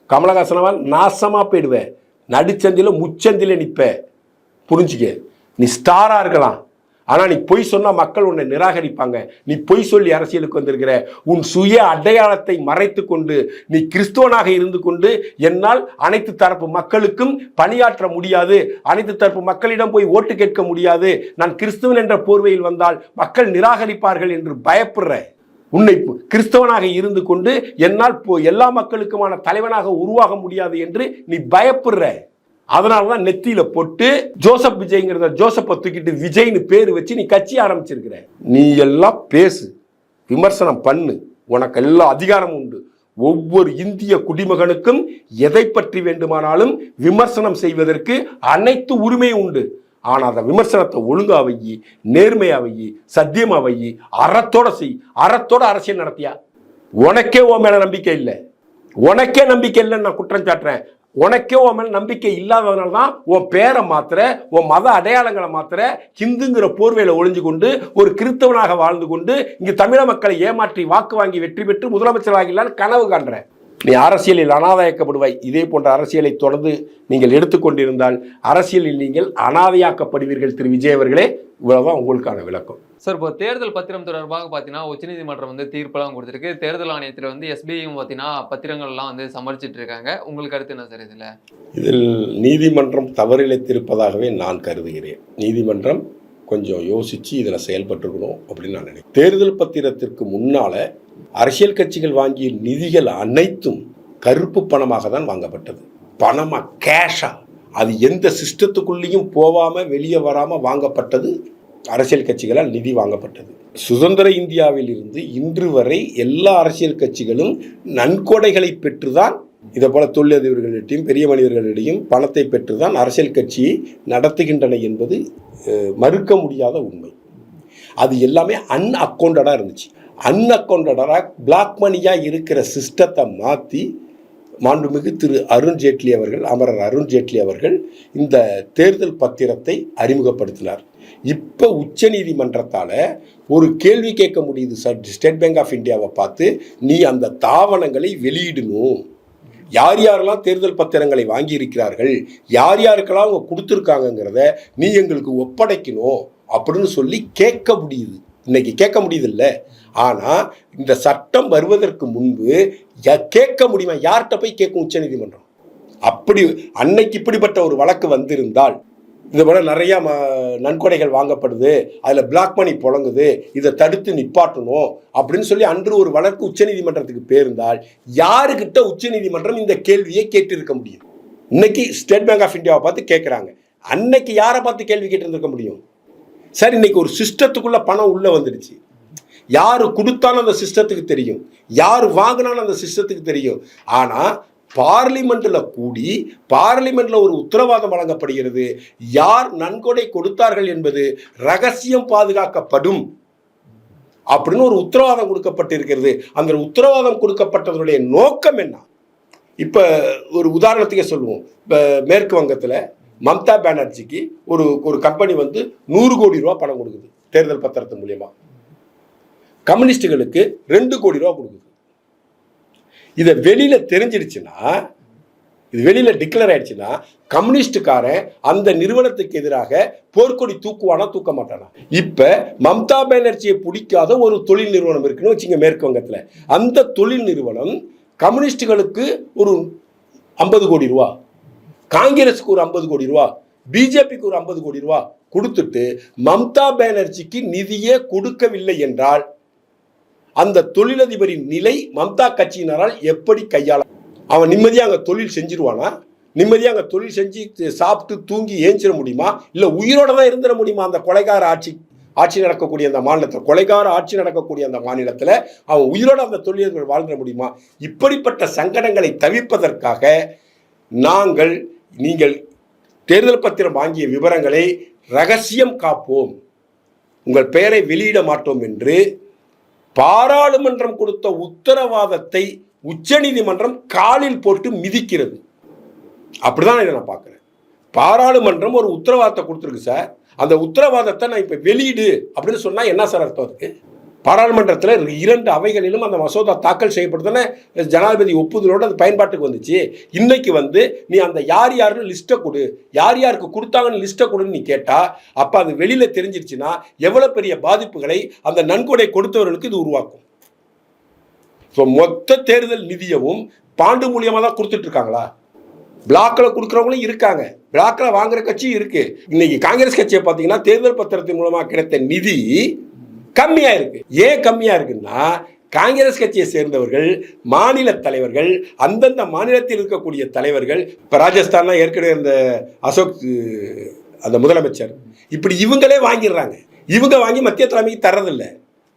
கமலஹாசனவால் நாசமா போயிடுவேன். நடுச்சந்தில முச்சந்தில நிற்ப. புரிஞ்சுக்க, நீ ஸ்டாரா இருக்கலாம், ஆனா நீ பொய் சொன்னா மக்கள் உன்னை நிராகரிப்பாங்க. நீ பொய் சொல்லி அரசியலுக்கு வந்திருக்கிற, உன் சுய அடையாளத்தை மறைத்து கொண்டு நீ கிறிஸ்துவனாக இருந்து கொண்டு என்னால் அனைத்து தரப்பு மக்களுக்கும் பணியாற்ற முடியாது, அனைத்து தரப்பு மக்களிடம் போய் ஓட்டு கேட்க முடியாது, நான் கிறிஸ்துவன் என்ற போர்வையில் வந்தால் மக்கள் நிராகரிப்பார்கள் என்று பயப்படுற, உன்னை கிறிஸ்தவனாக இருந்து கொண்டு என்னால் எல்லா மக்களுக்குமான தலைவனாக உருவாக முடியாது என்று நீ பயப்படுற. அதனாலதான் நெத்தியில போட்டு ஜோசப் விஜய்ங்கிறத ஜோசப்பை தூக்கிட்டு விஜய்னு பேரு வச்சு நீ கட்சி ஆரம்பிச்சிருக்கிற. நீ எல்லாம் பேசு, விமர்சனம் பண்ணு, உனக்கு எல்லா அதிகாரமும் உண்டு. ஒவ்வொரு இந்திய குடிமகனுக்கும் எதை பற்றி வேண்டுமானாலும் விமர்சனம் செய்வதற்கு அனைத்து உரிமையும் உண்டு. ஆனால் அந்த விமர்சனத்தை ஒழுங்கா வையி, நேர்மையா வையி, சத்தியமா வையி, அறத்தோட செய். அறத்தோட அரசியல் நடத்தியா? உனக்கே உன் மேல நம்பிக்கை இல்லை, உனக்கே நம்பிக்கை இல்லைன்னு நான் குற்றம் சாட்டுறேன். உனக்கே உன் மேல நம்பிக்கை இல்லாதவனால தான் உன் பேரை மாத்திர, உன் மத அடையாளங்களை மாத்திர, ஹிந்துங்கிற போர்வையில ஒளிஞ்சு கொண்டு ஒரு கிறிஸ்தவனாக வாழ்ந்து கொண்டு இங்கு தமிழக மக்களை ஏமாற்றி வாக்கு வாங்கி வெற்றி பெற்று முதலமைச்சர் ஆகிடலான்னு கனவு காண்ற. நீ அரசியலில் அனாதையாக்கப்படுவாய். இதே போன்ற அரசியலை தொடர்ந்து நீங்கள் எடுத்துக்கொண்டிருந்தால் அரசியலில் நீங்கள் அனாதையாக்கப்படுவீர்கள். திரு விஜய் அவர்களே, இவ்வளவுதான் உங்களுக்கான விளக்கம். சார், இப்போ தேர்தல் பத்திரம் தொடர்பாக பார்த்தீங்கன்னா உச்சநீதிமன்றம் வந்து தீர்ப்பெல்லாம் கொடுத்துருக்கு. தேர்தல் ஆணையத்தில் வந்து எஸ்பிஐயும் பார்த்தீங்கன்னா பத்திரங்கள்லாம் வந்து சமர்ப்பிச்சிட்டு இருக்காங்க. உங்களுக்கு கருத்து என்ன சார் இதில் நீதிமன்றம் தவறிழைத்திருப்பதாகவே நான் கருதுகிறேன். நீதிமன்றம் கொஞ்சம் யோசிச்சு இதில் செயல்பட்டுருக்கணும் அப்படின்னு நான் நினைக்கிறேன். தேர்தல் பத்திரத்திற்கு முன்னால அரசியல் கட்சிகள் வாங்கிய நிதிகள் அனைத்தும் கருப்பு பணமாக தான் வாங்கப்பட்டது. பணமா, கேஷா, அது எந்த சிஸ்டத்துக்குள்ளேயும் போகாம வெளியே வராம வாங்கப்பட்டது. அரசியல் கட்சிகளால் நிதி வாங்கப்பட்டது. சுதந்திர இந்தியாவில் இருந்து இன்று வரை எல்லா அரசியல் கட்சிகளும் நன்கொடைகளை பெற்றுதான், இதை போல தொழிலதிபர்களிடையும் பெரிய மனிதர்களிடையும் பணத்தை பெற்றுதான் அரசியல் கட்சியை நடத்துகின்றன என்பது மறுக்க முடியாத உண்மை. அது எல்லாமே அன்அக்கௌண்டடாக இருந்துச்சு. அன்அக்கௌண்டடாக பிளாக் மணியாக இருக்கிற சிஸ்டத்தை மாற்றி மாண்புமிகு திரு அருண்ஜேட்லி அவர்கள், அமரர் அருண்ஜேட்லி அவர்கள் இந்த தேர்தல் பத்திரத்தை அறிமுகப்படுத்தினார். இப்போ உச்சநீதிமன்றத்தால் ஒரு கேள்வி கேட்க முடியுது சார். ஸ்டேட் பேங்க் ஆஃப் இந்தியாவை பார்த்து, நீ அந்த தாவணங்களை வெளியிடணும், யார் யாரெல்லாம் தேர்தல் பத்திரங்களை வாங்கியிருக்கிறார்கள், யார் யாருக்கெல்லாம் அவங்க கொடுத்துருக்காங்கங்கிறத நீ எங்களுக்கு ஒப்படைக்கணும் அப்படின்னு சொல்லி கேட்க முடியுது. இன்னைக்கு கேட்க முடியுது இல்லை. ஆனால் இந்த சட்டம் வருவதற்கு முன்பு கேட்க முடியுமா? யார்கிட்ட போய் கேட்கும் உச்சநீதிமன்றம்? அப்படி அன்னைக்கு இப்படிப்பட்ட ஒரு வழக்கு வந்திருந்தால், இதை விட நிறையா நன்கொடைகள் வாங்கப்படுது, அதில் பிளாக் மணி புழங்குது, இதை தடுத்து நிப்பாட்டணும் அப்படின்னு சொல்லி அன்று ஒரு வழக்கு உச்சநீதிமன்றத்துக்கு பேர்ந்தால் யாருக்கிட்ட உச்சநீதிமன்றம் இந்த கேள்வியை கேட்டிருக்க முடியும்? இன்னைக்கு ஸ்டேட் பேங்க் ஆஃப் இந்தியாவை பார்த்து கேட்குறாங்க, அன்னைக்கு யாரை பார்த்து கேள்வி கேட்டிருக்க முடியும்? சார், இன்னைக்கு ஒரு சிஸ்டத்துக்குள்ள பணம் உள்ள வந்துடுச்சு. யாரு கொடுத்தாலும் அந்த சிஸ்டத்துக்கு தெரியும், யார் வாங்கினாலும் அந்த சிஸ்டத்துக்கு தெரியும். ஆனால் பார்லிமெண்ட்ல கூடி பார்லிமெண்ட்ல ஒரு உத்தரவாதம் வழங்கப்படுகிறது, யார் நன்கொடை கொடுத்தார்கள் என்பது ரகசியம் பாதுகாக்கப்படும் அப்படின்னு ஒரு உத்தரவாதம் கொடுக்கப்பட்டிருக்கிறது. அந்த உத்தரவாதம் கொடுக்கப்பட்டதனுடைய நோக்கம் என்ன? இப்ப ஒரு உதாரணத்துக்கே சொல்லுவோம். இப்ப மேற்கு வங்கத்தில் மம்தா பானர்ஜிக்கு ஒரு கம்பெனி வந்து 100 கோடி ரூபா பணம் கொடுக்குது தேர்தல் பத்திரத்தின் மூலியமா. கம்யூனிஸ்டுகளுக்கு 2 கோடி ரூபா கொடுக்குது. இதை வெளியில தெரிஞ்சிடுச்சுன்னா, இது வெளியில டிக்ளேர் ஆயிடுச்சுன்னா, கம்யூனிஸ்டுக்காரன் அந்த நிறுவனத்துக்கு எதிராக போர்க்கொடி தூக்குவானா தூக்க மாட்டானா? இப்ப மம்தா பானர்ஜியை பிடிக்காத ஒரு தொழில் நிறுவனம் இருக்குன்னு வச்சுங்க மேற்கு வங்கத்துல. அந்த தொழில் நிறுவனம் கம்யூனிஸ்டுகளுக்கு ஒரு 50 கோடி ரூபா, காங்கிரஸுக்கு ஒரு 50 கோடி ரூபா, பிஜேபிக்கு ஒரு 50 கோடி ரூபா கொடுத்துட்டு மம்தா பானர்ஜிக்கு நிதியே கொடுக்கவில்லை என்றால் அந்த தொழிலதிபரின் நிலை மம்தா கட்சியினரால் எப்படி கையாள? அவன் நிம்மதியாக அங்கே தொழில் செஞ்சிருவானா? நிம்மதியாக அங்கே தொழில் செஞ்சு சாப்பிட்டு தூங்கி ஏஞ்சிட முடியுமா? இல்லை உயிரோட தான் இருந்துட முடியுமா? அந்த கொலைகார ஆட்சி நடக்கக்கூடிய அந்த மாநிலத்தில், கொலைகார ஆட்சி நடக்கக்கூடிய அந்த மாநிலத்தில் அவன் உயிரோட அந்த தொழிலதிபர் வாழ்ந்துட முடியுமா? இப்படிப்பட்ட சங்கடங்களை தவிர்ப்பதற்காக நீங்கள் தேர்தல் பத்திரம் வாங்கிய விவரங்களை ரகசியம் காப்போம், உங்கள் பெயரை வெளியிட மாட்டோம் என்று பாராளுமன்றம் கொடுத்த உத்தரவாதத்தை உச்சநீதிமன்றம் காலில் போட்டு மிதிக்கிறது. அப்படிதான் இதை நான் பார்க்கிறேன். பாராளுமன்றம் ஒரு உத்தரவாதத்தை கொடுத்துருக்கு சார், அந்த உத்தரவாதத்தை நான் இப்ப வெளியிடு அப்படின்னு சொன்னா என்ன சார் அர்த்தம் இருக்கு? பாராளுமன்றத்தில் 2 அவைகளிலும் அந்த மசோதா தாக்கல் செய்யப்படுதுன்னு ஜனாதிபதி ஒப்புதலோடு அது பயன்பாட்டுக்கு வந்துச்சு. இன்னைக்கு வந்து நீ அந்த யார் யாருன்னு லிஸ்ட்டை கொடு, யார் யாருக்கு கொடுத்தாங்கன்னு லிஸ்ட்டை கொடுன்னு நீ கேட்டா, அப்போ அது வெளியில தெரிஞ்சிருச்சுன்னா எவ்வளோ பெரிய பாதிப்புகளை அந்த நன்கொடை கொடுத்தவர்களுக்கு இது உருவாக்கும். ஸோ மொத்த தேர்தல் நிதியமும் பாண்டு மூலியமாக தான் கொடுத்துட்டு இருக்காங்களா? பிளாக்கில் கொடுக்குறவங்களும் இருக்காங்க, பிளாக்கில் வாங்குற கட்சியும் இருக்கு. இன்னைக்கு காங்கிரஸ் கட்சியை பார்த்தீங்கன்னா தேர்தல் பத்திரத்தின் மூலமாக கிடைத்த நிதி கம்மியா இருக்கு. ஏன் கம்மியா இருக்குன்னா, காங்கிரஸ் கட்சியை சேர்ந்தவர்கள், மாநில தலைவர்கள், அந்தந்த மாநிலத்தில் இருக்கக்கூடிய தலைவர்கள், இப்ப ராஜஸ்தான் ஏற்கனவே இந்த அசோக் அந்த முதலமைச்சர், இப்படி இவங்களே வாங்கிடுறாங்க. இவங்க வாங்கி மத்திய தலைமைக்கு தர்றதில்லை,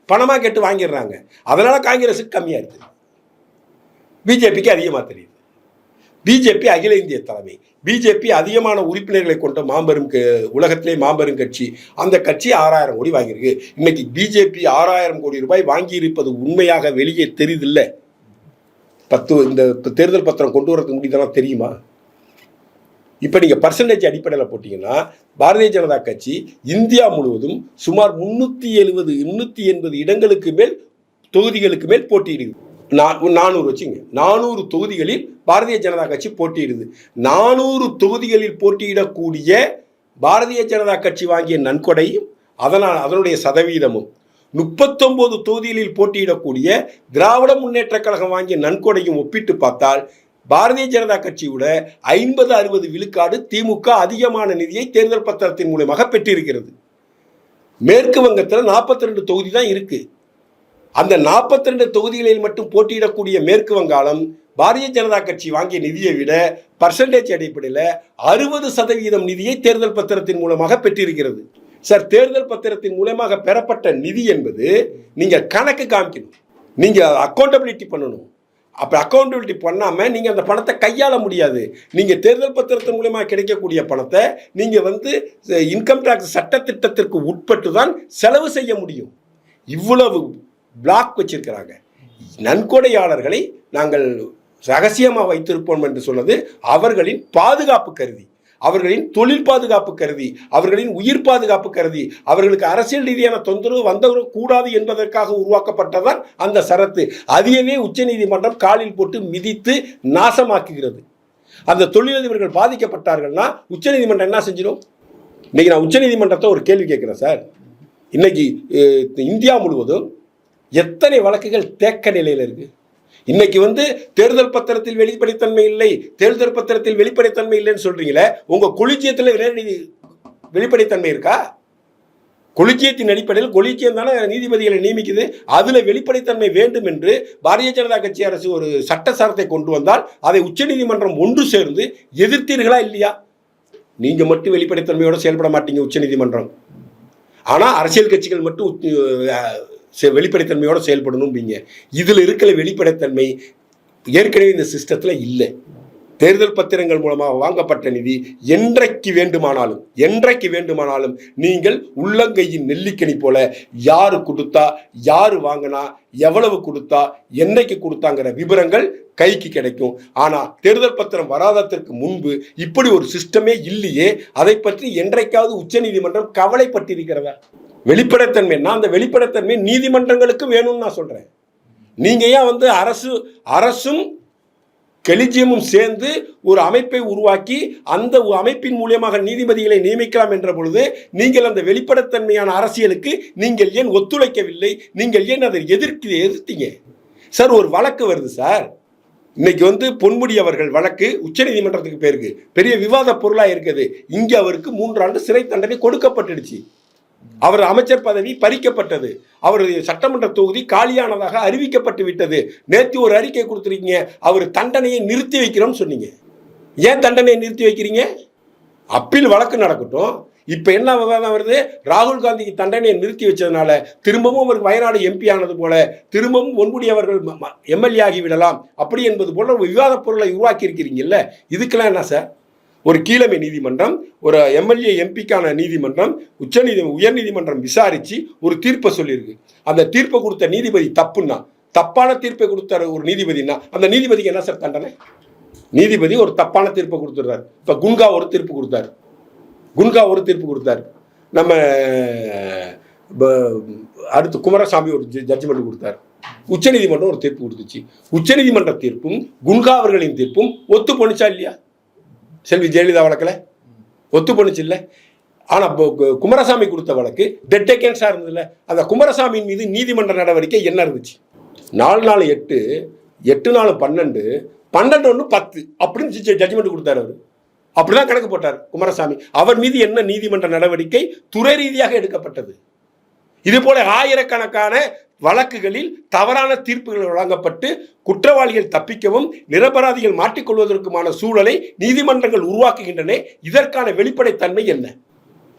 பணமா கேட்டு வாங்கிடுறாங்க. அதனால காங்கிரஸுக்கு கம்மியா இருக்கு, பிஜேபிக்கு அதிகமா தெரியுது. பிஜேபி அகில இந்திய தலைமை, பிஜேபி அதிகமான உறுப்பினர்களை கொண்ட உலகத்திலே மாபெரும் கட்சி. அந்த கட்சி 6000 கோடி வாங்கியிருக்கு. இன்னைக்கு பிஜேபி 6000 கோடி ரூபாய் வாங்கியிருப்பது உண்மையாக வெளியே தெரியுதில்லை. இந்த தேர்தல் பத்திரம் கொண்டு வரதுக்கு முடியுதெல்லாம் தெரியுமா? இப்போ நீங்கள் பர்சன்டேஜ் அடிப்படையில் போட்டிங்கன்னா பாரதிய ஜனதா கட்சி இந்தியா முழுவதும் சுமார் 380 இடங்களுக்கு மேல், தொகுதிகளுக்கு மேல் போட்டியிடுது. 400 வச்சுங்க, 400 தொகுதிகளில் பாரதிய ஜனதா கட்சி போட்டியிடுது. 400 தொகுதிகளில் போட்டியிடக்கூடிய பாரதிய ஜனதா கட்சி வாங்கிய நன்கொடையும் அதனுடைய சதவீதமும், 39 தொகுதிகளில் போட்டியிடக்கூடிய திராவிட முன்னேற்ற கழகம் வாங்கிய நன்கொடையும் ஒப்பிட்டு பார்த்தால் பாரதிய ஜனதா கட்சியோட 50-60 விழுக்காடு திமுக அதிகமான நிதியை தேர்தல் பத்திரத்தின் மூலமாக பெற்றிருக்கிறது. மேற்கு வங்கத்தில் 42 தொகுதி தான் இருக்கு. அந்த 42 தொகுதிகளில் மட்டும் போட்டியிடக்கூடிய மேற்கு வங்காளம் பாரதிய ஜனதா கட்சி வாங்கிய நிதியை விட பர்சன்டேஜ் அடிப்படையில் 60% நிதியை தேர்தல் பத்திரத்தின் மூலமாக பெற்றிருக்கிறது. சார், தேர்தல் பத்திரத்தின் மூலமாக பெறப்பட்ட நிதி என்பது நீங்க கணக்கு காமிக்கணும், நீங்க அக்கௌண்டபிலிட்டி பண்ணணும். அப்போ அக்கௌண்டபிலிட்டி பண்ணாமல் நீங்கள் அந்த பணத்தை கையாள முடியாது. நீங்கள் தேர்தல் பத்திரத்தின் மூலமாக கிடைக்கக்கூடிய பணத்தை நீங்கள் இன்கம் டேக்ஸ் சட்டத்திட்டத்திற்கு உட்பட்டு தான் செலவு செய்ய முடியும். இவ்வளவு பிளாக் வச்சிருக்கிறாங்க. நன்கொடையாளர்களை நாங்கள் ரகசியமாக வைத்திருப்போம் என்று சொன்னது அவர்களின் பாதுகாப்பு கருதி, அவர்களின் தொழில் பாதுகாப்பு கருதி, அவர்களின் உயிர் பாதுகாப்பு கருதி, அவர்களுக்கு அரசியல் ரீதியான தொந்தரவு வந்தவர்கள் கூடாது என்பதற்காக உருவாக்கப்பட்டதான் அந்த சரத்து. அதையவே உச்சநீதிமன்றம் காலில் போட்டு மிதித்து நாசமாக்குகிறது. அந்த தொழிலதிபர்கள் பாதிக்கப்பட்டார்கள்னா உச்சநீதிமன்றம் என்ன செஞ்சிடும்? இன்னைக்கு நான் உச்சநீதிமன்றத்தை ஒரு கேள்வி கேட்கிறேன் சார். இன்னைக்கு இந்தியா முழுவதும் எத்தனை வழக்குகள் தேக்க நிலையில் இருக்கு? இன்னைக்கு தேர்தல் பத்திரத்தில் வெளிப்படைத்தன்மை இல்லை, தேர்தல் பத்திரத்தில் வெளிப்படைத்தன்மை இல்லைன்னு சொல்றீங்களே, உங்க கொலிஜியத்தில் வெளிப்படைத்தன்மை இருக்கா? கொலிஜியத்தின் அடிப்படையில் கொலிஜியம் தானே நீதிபதிகளை நியமிக்குது. அதுல வெளிப்படைத்தன்மை வேண்டும் என்று பாரதிய ஜனதா கட்சி அரசு ஒரு சட்டத்தை கொண்டு வந்தால் அதை உச்சநீதிமன்றம் ஒன்று சேர்ந்து எதிர்த்தீர்களா இல்லையா? நீங்க மட்டும் வெளிப்படைத்தன்மையோட செயல்பட மாட்டீங்க உச்சநீதிமன்றம். ஆனா அரசியல் கட்சிகள் மட்டும் வெளிப்படைத்தன்மையோட செயல்படணும்பீங்க. இதுல இருக்கிற வெளிப்படைத்தன்மை ஏற்கனவே இந்த சிஸ்டத்துல இல்லை. தேர்தல் பத்திரங்கள் மூலமாக வாங்கப்பட்ட நிதி என்றைக்கு வேண்டுமானாலும் நீங்கள் உள்ளங்கையின் நெல்லிக்கனி போல யாரு கொடுத்தா, யாரு வாங்கினா, எவ்வளவு கொடுத்தா, என்னைக்கு கொடுத்தாங்கிற விவரங்கள் கைக்கு கிடைக்கும். ஆனா தேர்தல் பத்திரம் வராததற்கு முன்பு இப்படி ஒரு சிஸ்டமே இல்லையே. அதை பற்றி என்றைக்காவது உச்சநீதிமன்றம் கவலைப்பட்டிருக்கிறதா? வெளிப்படைத்தன்மைன்னா அந்த வெளிப்படைத்தன்மை நீதிமன்றங்களுக்கு வேணும்னு நான் சொல்றேன். நீங்க ஏன் அரசும் கொலிஜியமும் சேர்ந்து ஒரு அமைப்பை உருவாக்கி அந்த அமைப்பின் மூலியமாக நீதிபதிகளை நியமிக்கலாம் என்ற பொழுது நீங்கள் அந்த வெளிப்படைத்தன்மையான அரசியலுக்கு நீங்கள் ஏன் ஒத்துழைக்கவில்லை? நீங்கள் ஏன் அதை எதிர்த்தீங்க சார்? ஒரு வழக்கு வருது சார். இன்னைக்கு பொன்முடி அவர்கள் வழக்கு உச்சநீதிமன்றத்துக்கு போயிருக்கு, பெரிய விவாத பொருளாக இருக்குது. இங்கே அவருக்கு 3 ஆண்டு சிறை தண்டனை கொடுக்கப்பட்டுடுச்சு. அவர் அமைச்சர் பதவி பறிக்கப்பட்டது. அவருடைய சட்டமன்ற தொகுதி காலியானதாக அறிவிக்கப்பட்டு விட்டது. நேற்று ஒரு அறிக்கை கொடுத்துருக்கீங்க, அவர் தண்டனையை நிறுத்தி வைக்கிறோம்னு சொன்னீங்க. ஏன் தண்டனையை நிறுத்தி வைக்கிறீங்க? அப்பீல் வழக்கு நடக்கட்டும். இப்ப என்ன விவாதம் வருது? ராகுல் காந்திக்கு தண்டனையை நிறுத்தி வச்சதுனால திரும்பவும் அவருக்கு வயநாடு எம்பி ஆனது போல திரும்பவும் பொன்முடி அவர்கள் எம்எல்ஏ ஆகிவிடலாம் அப்படி என்பது போல ஒரு விவாத பொருளை உருவாக்கி இருக்கிறீங்கல்ல. இதுக்கெல்லாம் என்ன சார்? ஒரு கீழமை நீதிமன்றம், ஒரு எம்எல்ஏ எம்பிக்கான நீதிமன்றம், உயர்நீதிமன்றம் விசாரிச்சு ஒரு தீர்ப்பை சொல்லியிருக்கு. அந்த தீர்ப்பை கொடுத்த நீதிபதி தப்பான தீர்ப்பை கொடுத்த ஒரு நீதிபதினா அந்த நீதிபதிக்கு என்ன சார் தண்டனை? நீதிபதி ஒரு தப்பான தீர்ப்பை கொடுத்துடுறாரு. இப்ப குன்கா ஒரு தீர்ப்பு கொடுத்தாரு. நம்ம அடுத்து குமாரசாமி ஒரு ஜட்ஜ்மெண்ட் கொடுத்தாரு. உச்சநீதிமன்றம் ஒரு தீர்ப்பு கொடுத்துச்சு. உச்சநீதிமன்ற தீர்ப்பும் குன்கா அவர்களின் தீர்ப்பும் ஒத்து போனுச்சா இல்லையா? செல்வி ஜெயலலிதா வழக்கில் ஒத்து பண்ணுச்சு இல்லை. ஆனால் குமாரசாமி கொடுத்த வழக்கு டெட் அகென்ஸ்டாக இருந்ததில்ல. அந்த குமாரசாமியின் மீது நீதிமன்ற நடவடிக்கை என்ன இருந்துச்சு? 4-8, 8-12, 12-10 அப்படின்னு ஜட்ஜ்மெண்ட் கொடுத்தாரு. அவர் அப்படிதான் கணக்கு போட்டார் குமாரசாமி. அவர் மீது என்ன நீதிமன்ற நடவடிக்கை துறை ரீதியாக எடுக்கப்பட்டது? இது போல ஆயிரக்கணக்கான வழக்குகளில் தவறான தீர்ப்புகள் வழங்கப்பட்டு குற்றவாளிகள் தப்பிக்கவும் நிரபராதிகள் மாட்டிக்கொள்வதற்குமான சூழலை நீதிமன்றங்கள் உருவாக்குகின்றன. இதற்கான வெளிப்படைத்தன்மை என்ன?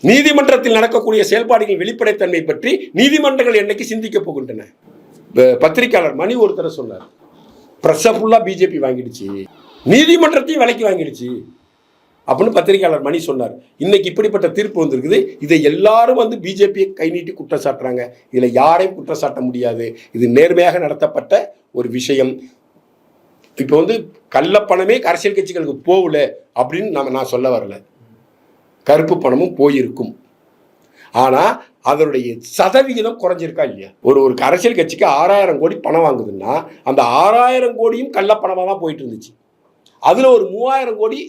நீதிமன்றத்தில் நடக்கக்கூடிய செயல்பாடுகளின் வெளிப்படைத்தன்மை பற்றி நீதிமன்றங்கள் என்னைக்கு சிந்திக்க போகின்றன? பத்திரிகையாளர் மணி ஒருத்தர் சொன்னார், பிரஸ் ஃபுல்லா பிஜேபி வாங்கிடுச்சு, நீதிமன்றத்தையும் விலைக்கு வாங்கிடுச்சு அப்படின்னு பத்திரிகையாளர் மணி சொன்னார். இன்னைக்கு இப்படிப்பட்ட தீர்ப்பு வந்திருக்குது. இதை எல்லாரும் பிஜேபியை கை நீட்டி குற்றம் சாட்டுறாங்க. இதில் யாரையும் குற்றம் சாட்ட முடியாது. இது நேர்மையாக நடத்தப்பட்ட ஒரு விஷயம். இப்போ கள்ளப்பணமே அரசியல் கட்சிகளுக்கு போகல அப்படின்னு நான் சொல்ல வரல. கருப்பு பணமும் போயிருக்கும். ஆனால் அதனுடைய சதவிகிதம் குறைஞ்சிருக்கா இல்லையா? ஒரு அரசியல் கட்சிக்கு 6000 கோடி பணம் வாங்குதுன்னா அந்த 6000 கோடியும் கள்ளப்பணமாக தான் போயிட்டு இருந்துச்சு. அதில் ஒரு 3000 கோடி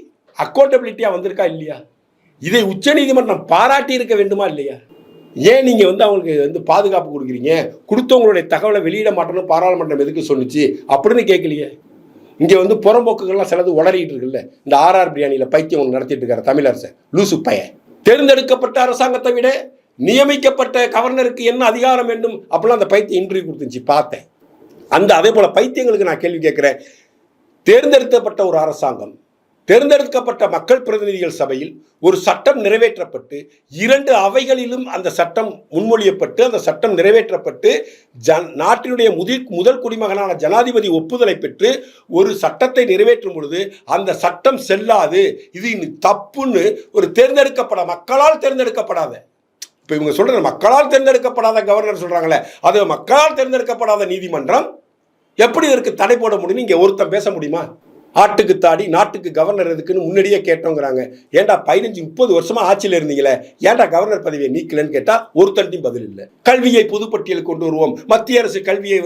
அக்கௌண்டபிலிட்டியாக வந்திருக்கா இல்லையா? இதை உச்சநீதிமன்றம் பாராட்டி இருக்க வேண்டுமா இல்லையா? ஏன் நீங்கள் அவங்களுக்கு பாதுகாப்பு கொடுக்குறீங்க? கொடுத்தவங்களுடைய தகவலை வெளியிட மாட்டோம்னு பாராளுமன்றம் எதுக்கு சொன்னிச்சு அப்படின்னு கேட்கலையே. இங்கே புறம்போக்குகள்லாம் சிலது உளறிட்டு இருக்குல்ல. இந்த ஆர்ஆர் பிரியாணியில் பைத்தியம் ஒன்று நடத்திட்டு இருக்காரு தமிழரசு லூசு பையன். தேர்ந்தெடுக்கப்பட்ட அரசாங்கத்தை விட நியமிக்கப்பட்ட கவர்னருக்கு என்ன அதிகாரம் வேண்டும் அப்படிலாம் அந்த பைத்தியம் இன்டர்வியூ கொடுத்துச்சு, பார்த்தேன். அதே போல பைத்தியங்களுக்கு நான் கேள்வி கேட்கிறேன். தேர்ந்தெடுக்கப்பட்ட ஒரு அரசாங்கம், தேர்ந்தெடுக்கப்பட்ட மக்கள் பிரதிநிதிகள் சபையில் ஒரு சட்டம் நிறைவேற்றப்பட்டு 2 அவைகளிலும் அந்த சட்டம் முன்மொழியப்பட்டு அந்த சட்டம் நிறைவேற்றப்பட்டு நாட்டினுடைய முதல் குடிமகனான ஜனாதிபதி ஒப்புதலை பெற்று ஒரு சட்டத்தை நிறைவேற்றும் பொழுது அந்த சட்டம் செல்லாது, இது தப்புன்னு ஒரு மக்களால் தேர்ந்தெடுக்கப்படாத, இப்போ இவங்க சொல்ற மக்களால் தேர்ந்தெடுக்கப்படாத கவர்னர் சொல்றாங்களே, அது மக்களால் தேர்ந்தெடுக்கப்படாத நீதிமன்றம் எப்படி இதற்கு தடை போட முடியும்? இங்கே ஒருத்தன் பேச முடியுமா? ஆட்டுக்கு தாடி நாட்டுக்கு கவர்னர் எதுக்குன்னு முன்னாடியே கேட்டோங்கிறாங்க. ஏன்டா 15-30 வருஷமா ஆட்சியில் இருந்தீங்களே, ஏன்டா கவர்னர் பதவியை நீக்கலன்னு கேட்டா ஒருத்தன்டையும் பதில் இல்லை. கல்வியை பொதுப்பட்டியல் கொண்டு வருவோம், மத்திய அரசு கல்வியை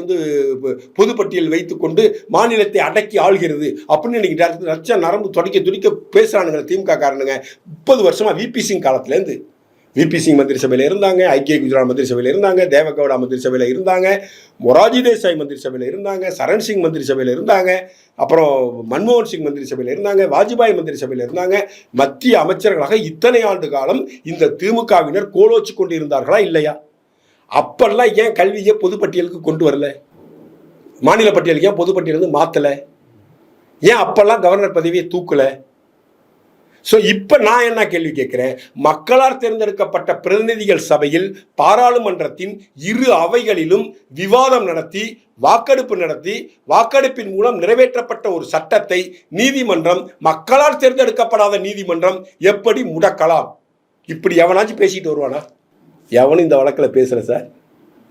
பொதுப்பட்டியல் வைத்துக் கொண்டு மாநிலத்தை அடக்கி ஆள்கிறது அப்படின்னு இன்னைக்கு லட்சம் நரம்பு துடிக்க பேசுறானுங்க திமுக காரனுங்க. 30 வருஷமா விபி சிங் காலத்திலேருந்து விபி சிங் மந்திரி சபையில் இருந்தாங்க, ஐக்கிய குஜராத் மந்திரி சபையில் இருந்தாங்க, தேவகவுடா மந்திரி சபையில் இருந்தாங்க, மொராஜி தேசாய் மந்திரி சபையில் இருந்தாங்க, சரண் சிங் மந்திரி சபையில் இருந்தாங்க, அப்புறம் மன்மோகன் சிங் மந்திரி சபையில் இருந்தாங்க, வாஜ்பாய் மந்திரி சபையில் இருந்தாங்க. மத்திய அமைச்சர்களாக இத்தனை ஆண்டு காலம் இந்த திமுகவினர் கோலோச்சு கொண்டு இருந்தார்களா இல்லையா? அப்பெல்லாம் ஏன் கல்வியை பொதுப்பட்டியலுக்கு கொண்டு வரல? மாநில பட்டியலுக்கு ஏன் பொதுப்பட்டியல் மாற்றல? ஏன் அப்பெல்லாம் கவர்னர் பதவியை தூக்கல? ஸோ இப்போ நான் என்ன கேள்வி கேட்குறேன், மக்களால் தேர்ந்தெடுக்கப்பட்ட பிரதிநிதிகள் சபையில் பாராளுமன்றத்தின் இரு அவைகளிலும் விவாதம் நடத்தி வாக்கெடுப்பின் மூலம் நிறைவேற்றப்பட்ட ஒரு சட்டத்தை நீதிமன்றம், மக்களால் தேர்ந்தெடுக்கப்படாத நீதிமன்றம் எப்படி முடக்கலாம்? இப்படி எவனாச்சும் பேசிட்டு வருவானா? எவனும் இந்த வழக்கில் பேசுகிற சார்,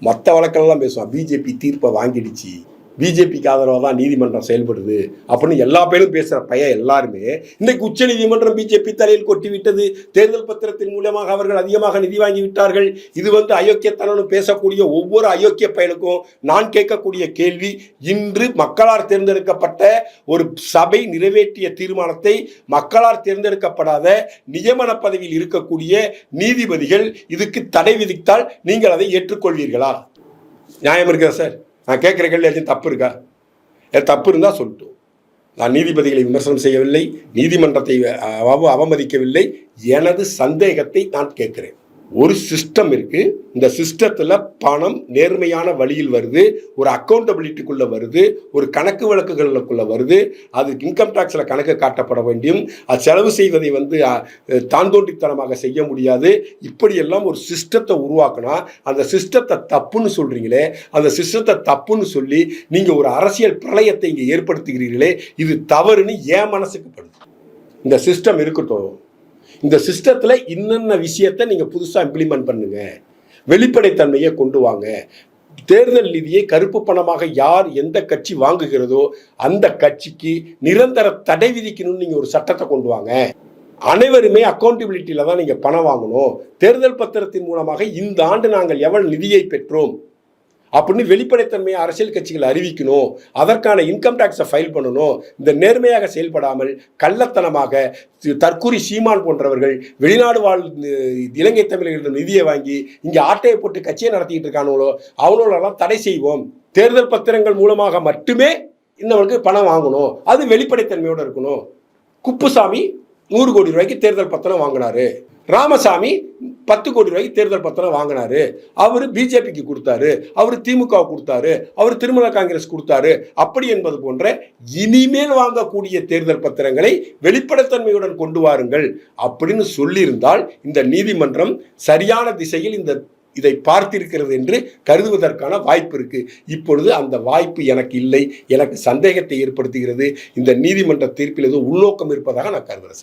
மற்ற வழக்கெல்லாம் பேசுவான். பிஜேபி தீர்ப்பை வாங்கிடுச்சு, பிஜேபிக்கு ஆதரவாக தான் நீதிமன்றம் செயல்படுது அப்படின்னு எல்லா பேரும் பேசுகிற பையன் எல்லாருமே இன்னைக்கு உச்ச நீதிமன்றம் பிஜேபி தலையில் கொட்டிவிட்டது, தேர்தல் பத்திரத்தின் மூலமாக அவர்கள் அதிகமாக நிதி வாங்கி விட்டார்கள். இது அயோக்கியத்தனம் பேசக்கூடிய ஒவ்வொரு அயோக்கிய பயலுக்கும் நான் கேட்கக்கூடிய கேள்வி, இன்று மக்களால் தேர்ந்தெடுக்கப்பட்ட ஒரு சபை நிறைவேற்றிய தீர்மானத்தை மக்களால் தேர்ந்தெடுக்கப்படாத நியமன பதவியில் இருக்கக்கூடிய நீதிபதிகள் இதுக்கு தடை விதித்தால் நீங்கள் அதை ஏற்றுக்கொள்வீர்களா? நியாயம் இருக்கிறதா சார்? நான் கேட்குற கேள்வி ஏதாச்சும் தப்பு இருக்கா? தப்பு இருந்தால் சொல்லட்டும். நான் நீதிபதிகளை விமர்சனம் செய்யவில்லை, நீதிமன்றத்தை அவமதிக்கவில்லை. எனது சந்தேகத்தை நான் கேட்கிறேன். ஒரு சிஸ்டம் இருக்கு, இந்த சிஸ்டத்தில் பணம் நேர்மையான வழியில் வருது, ஒரு அக்கௌண்டபிலிட்டிக்குள்ள வருது, ஒரு கணக்கு வழக்குகளுக்குள்ள வருது. அது இன்கம் டாக்ஸில் கணக்கு காட்டப்பட வேண்டியும், அது செலவு செய்வதை தாந்தோண்டித்தனமாக செய்ய முடியாது. இப்படியெல்லாம் ஒரு சிஸ்டத்தை உருவாக்கினா அந்த சிஸ்டத்தை தப்புன்னு சொல்றீங்களே, அந்த சிஸ்டத்தை தப்புன்னு சொல்லி நீங்கள் ஒரு அரசியல் பிரளயத்தை இங்கே ஏற்படுத்துகிறீர்களே, இது தவறுன்னு என் மனசுக்கு படுது. இந்த சிஸ்டம் இருக்கட்டும், இந்த சிஸ்டத்தில் இன்னென்ன விஷயத்தை நீங்கள் புதுசாக இம்ப்ளிமெண்ட் பண்ணுங்க, வெளிப்படைத்தன்மையை கொண்டு வாங்க. தேர்தல் நிதியை கருப்பு பணமாக யார் எந்த கட்சி வாங்குகிறதோ அந்த கட்சிக்கு நிரந்தர தடை விதிக்கணும்னு நீங்கள் ஒரு சட்டத்தை கொண்டு வாங்க. அனைவருமே அக்கௌண்டபிலிட்டியில் தான் நீங்கள் பணம் வாங்கணும். தேர்தல் பத்திரத்தின் மூலமாக இந்த ஆண்டு நாங்கள் எவ்வளவு நிதியை பெற்றோம் அப்படின்னு வெளிப்படைத்தன்மையை அரசியல் கட்சிகள் அறிவிக்கணும். அதற்கான இன்கம் டாக்ஸை ஃபைல் பண்ணணும். இந்த நேர்மையாக செயல்படாமல் கள்ளத்தனமாக தற்கூரி சீமான் போன்றவர்கள் வெளிநாடு வாழ் இலங்கை தமிழர்களிடம் நிதியை வாங்கி இங்கே ஆட்டையை போட்டு கட்சியை நடத்திக்கிட்டு இருக்கானுங்களோ அவனோடலாம் தடை செய்வோம். தேர்தல் பத்திரங்கள் மூலமாக மட்டுமே இன்னவனுக்கு பணம் வாங்கணும், அது வெளிப்படைத்தன்மையோடு இருக்கணும். குப்புசாமி 100 கோடி ரூபாய்க்கு தேர்தல் பத்திரம் வாங்கினாரு, ராமசாமி 10 கோடி ரூபாய்க்கு தேர்தல் பத்திரம் வாங்கினாரு, அவர் பிஜேபிக்கு கொடுத்தாரு, அவர் திமுக கொடுத்தாரு, அவர் திரிணாமுல் காங்கிரஸ் கொடுத்தாரு. அப்படி என்பது போன்ற இனிமேல் வாங்கக்கூடிய தேர்தல் பத்திரங்களை வெளிப்படைத்தன்மையுடன் கொண்டு வாருங்கள் அப்படின்னு சொல்லியிருந்தால் இந்த நீதிமன்றம் சரியான திசையில் இதை பார்த்திருக்கிறது என்று கருதுவதற்கான வாய்ப்பு இருக்கு. இப்பொழுது அந்த வாய்ப்பு எனக்கு இல்லை. எனக்கு சந்தேகத்தை ஏற்படுத்துகிறது. இந்த நீதிமன்ற தீர்ப்பில் ஏதோ உள்நோக்கம் இருப்பதாக நான் கருதுகிறேன்.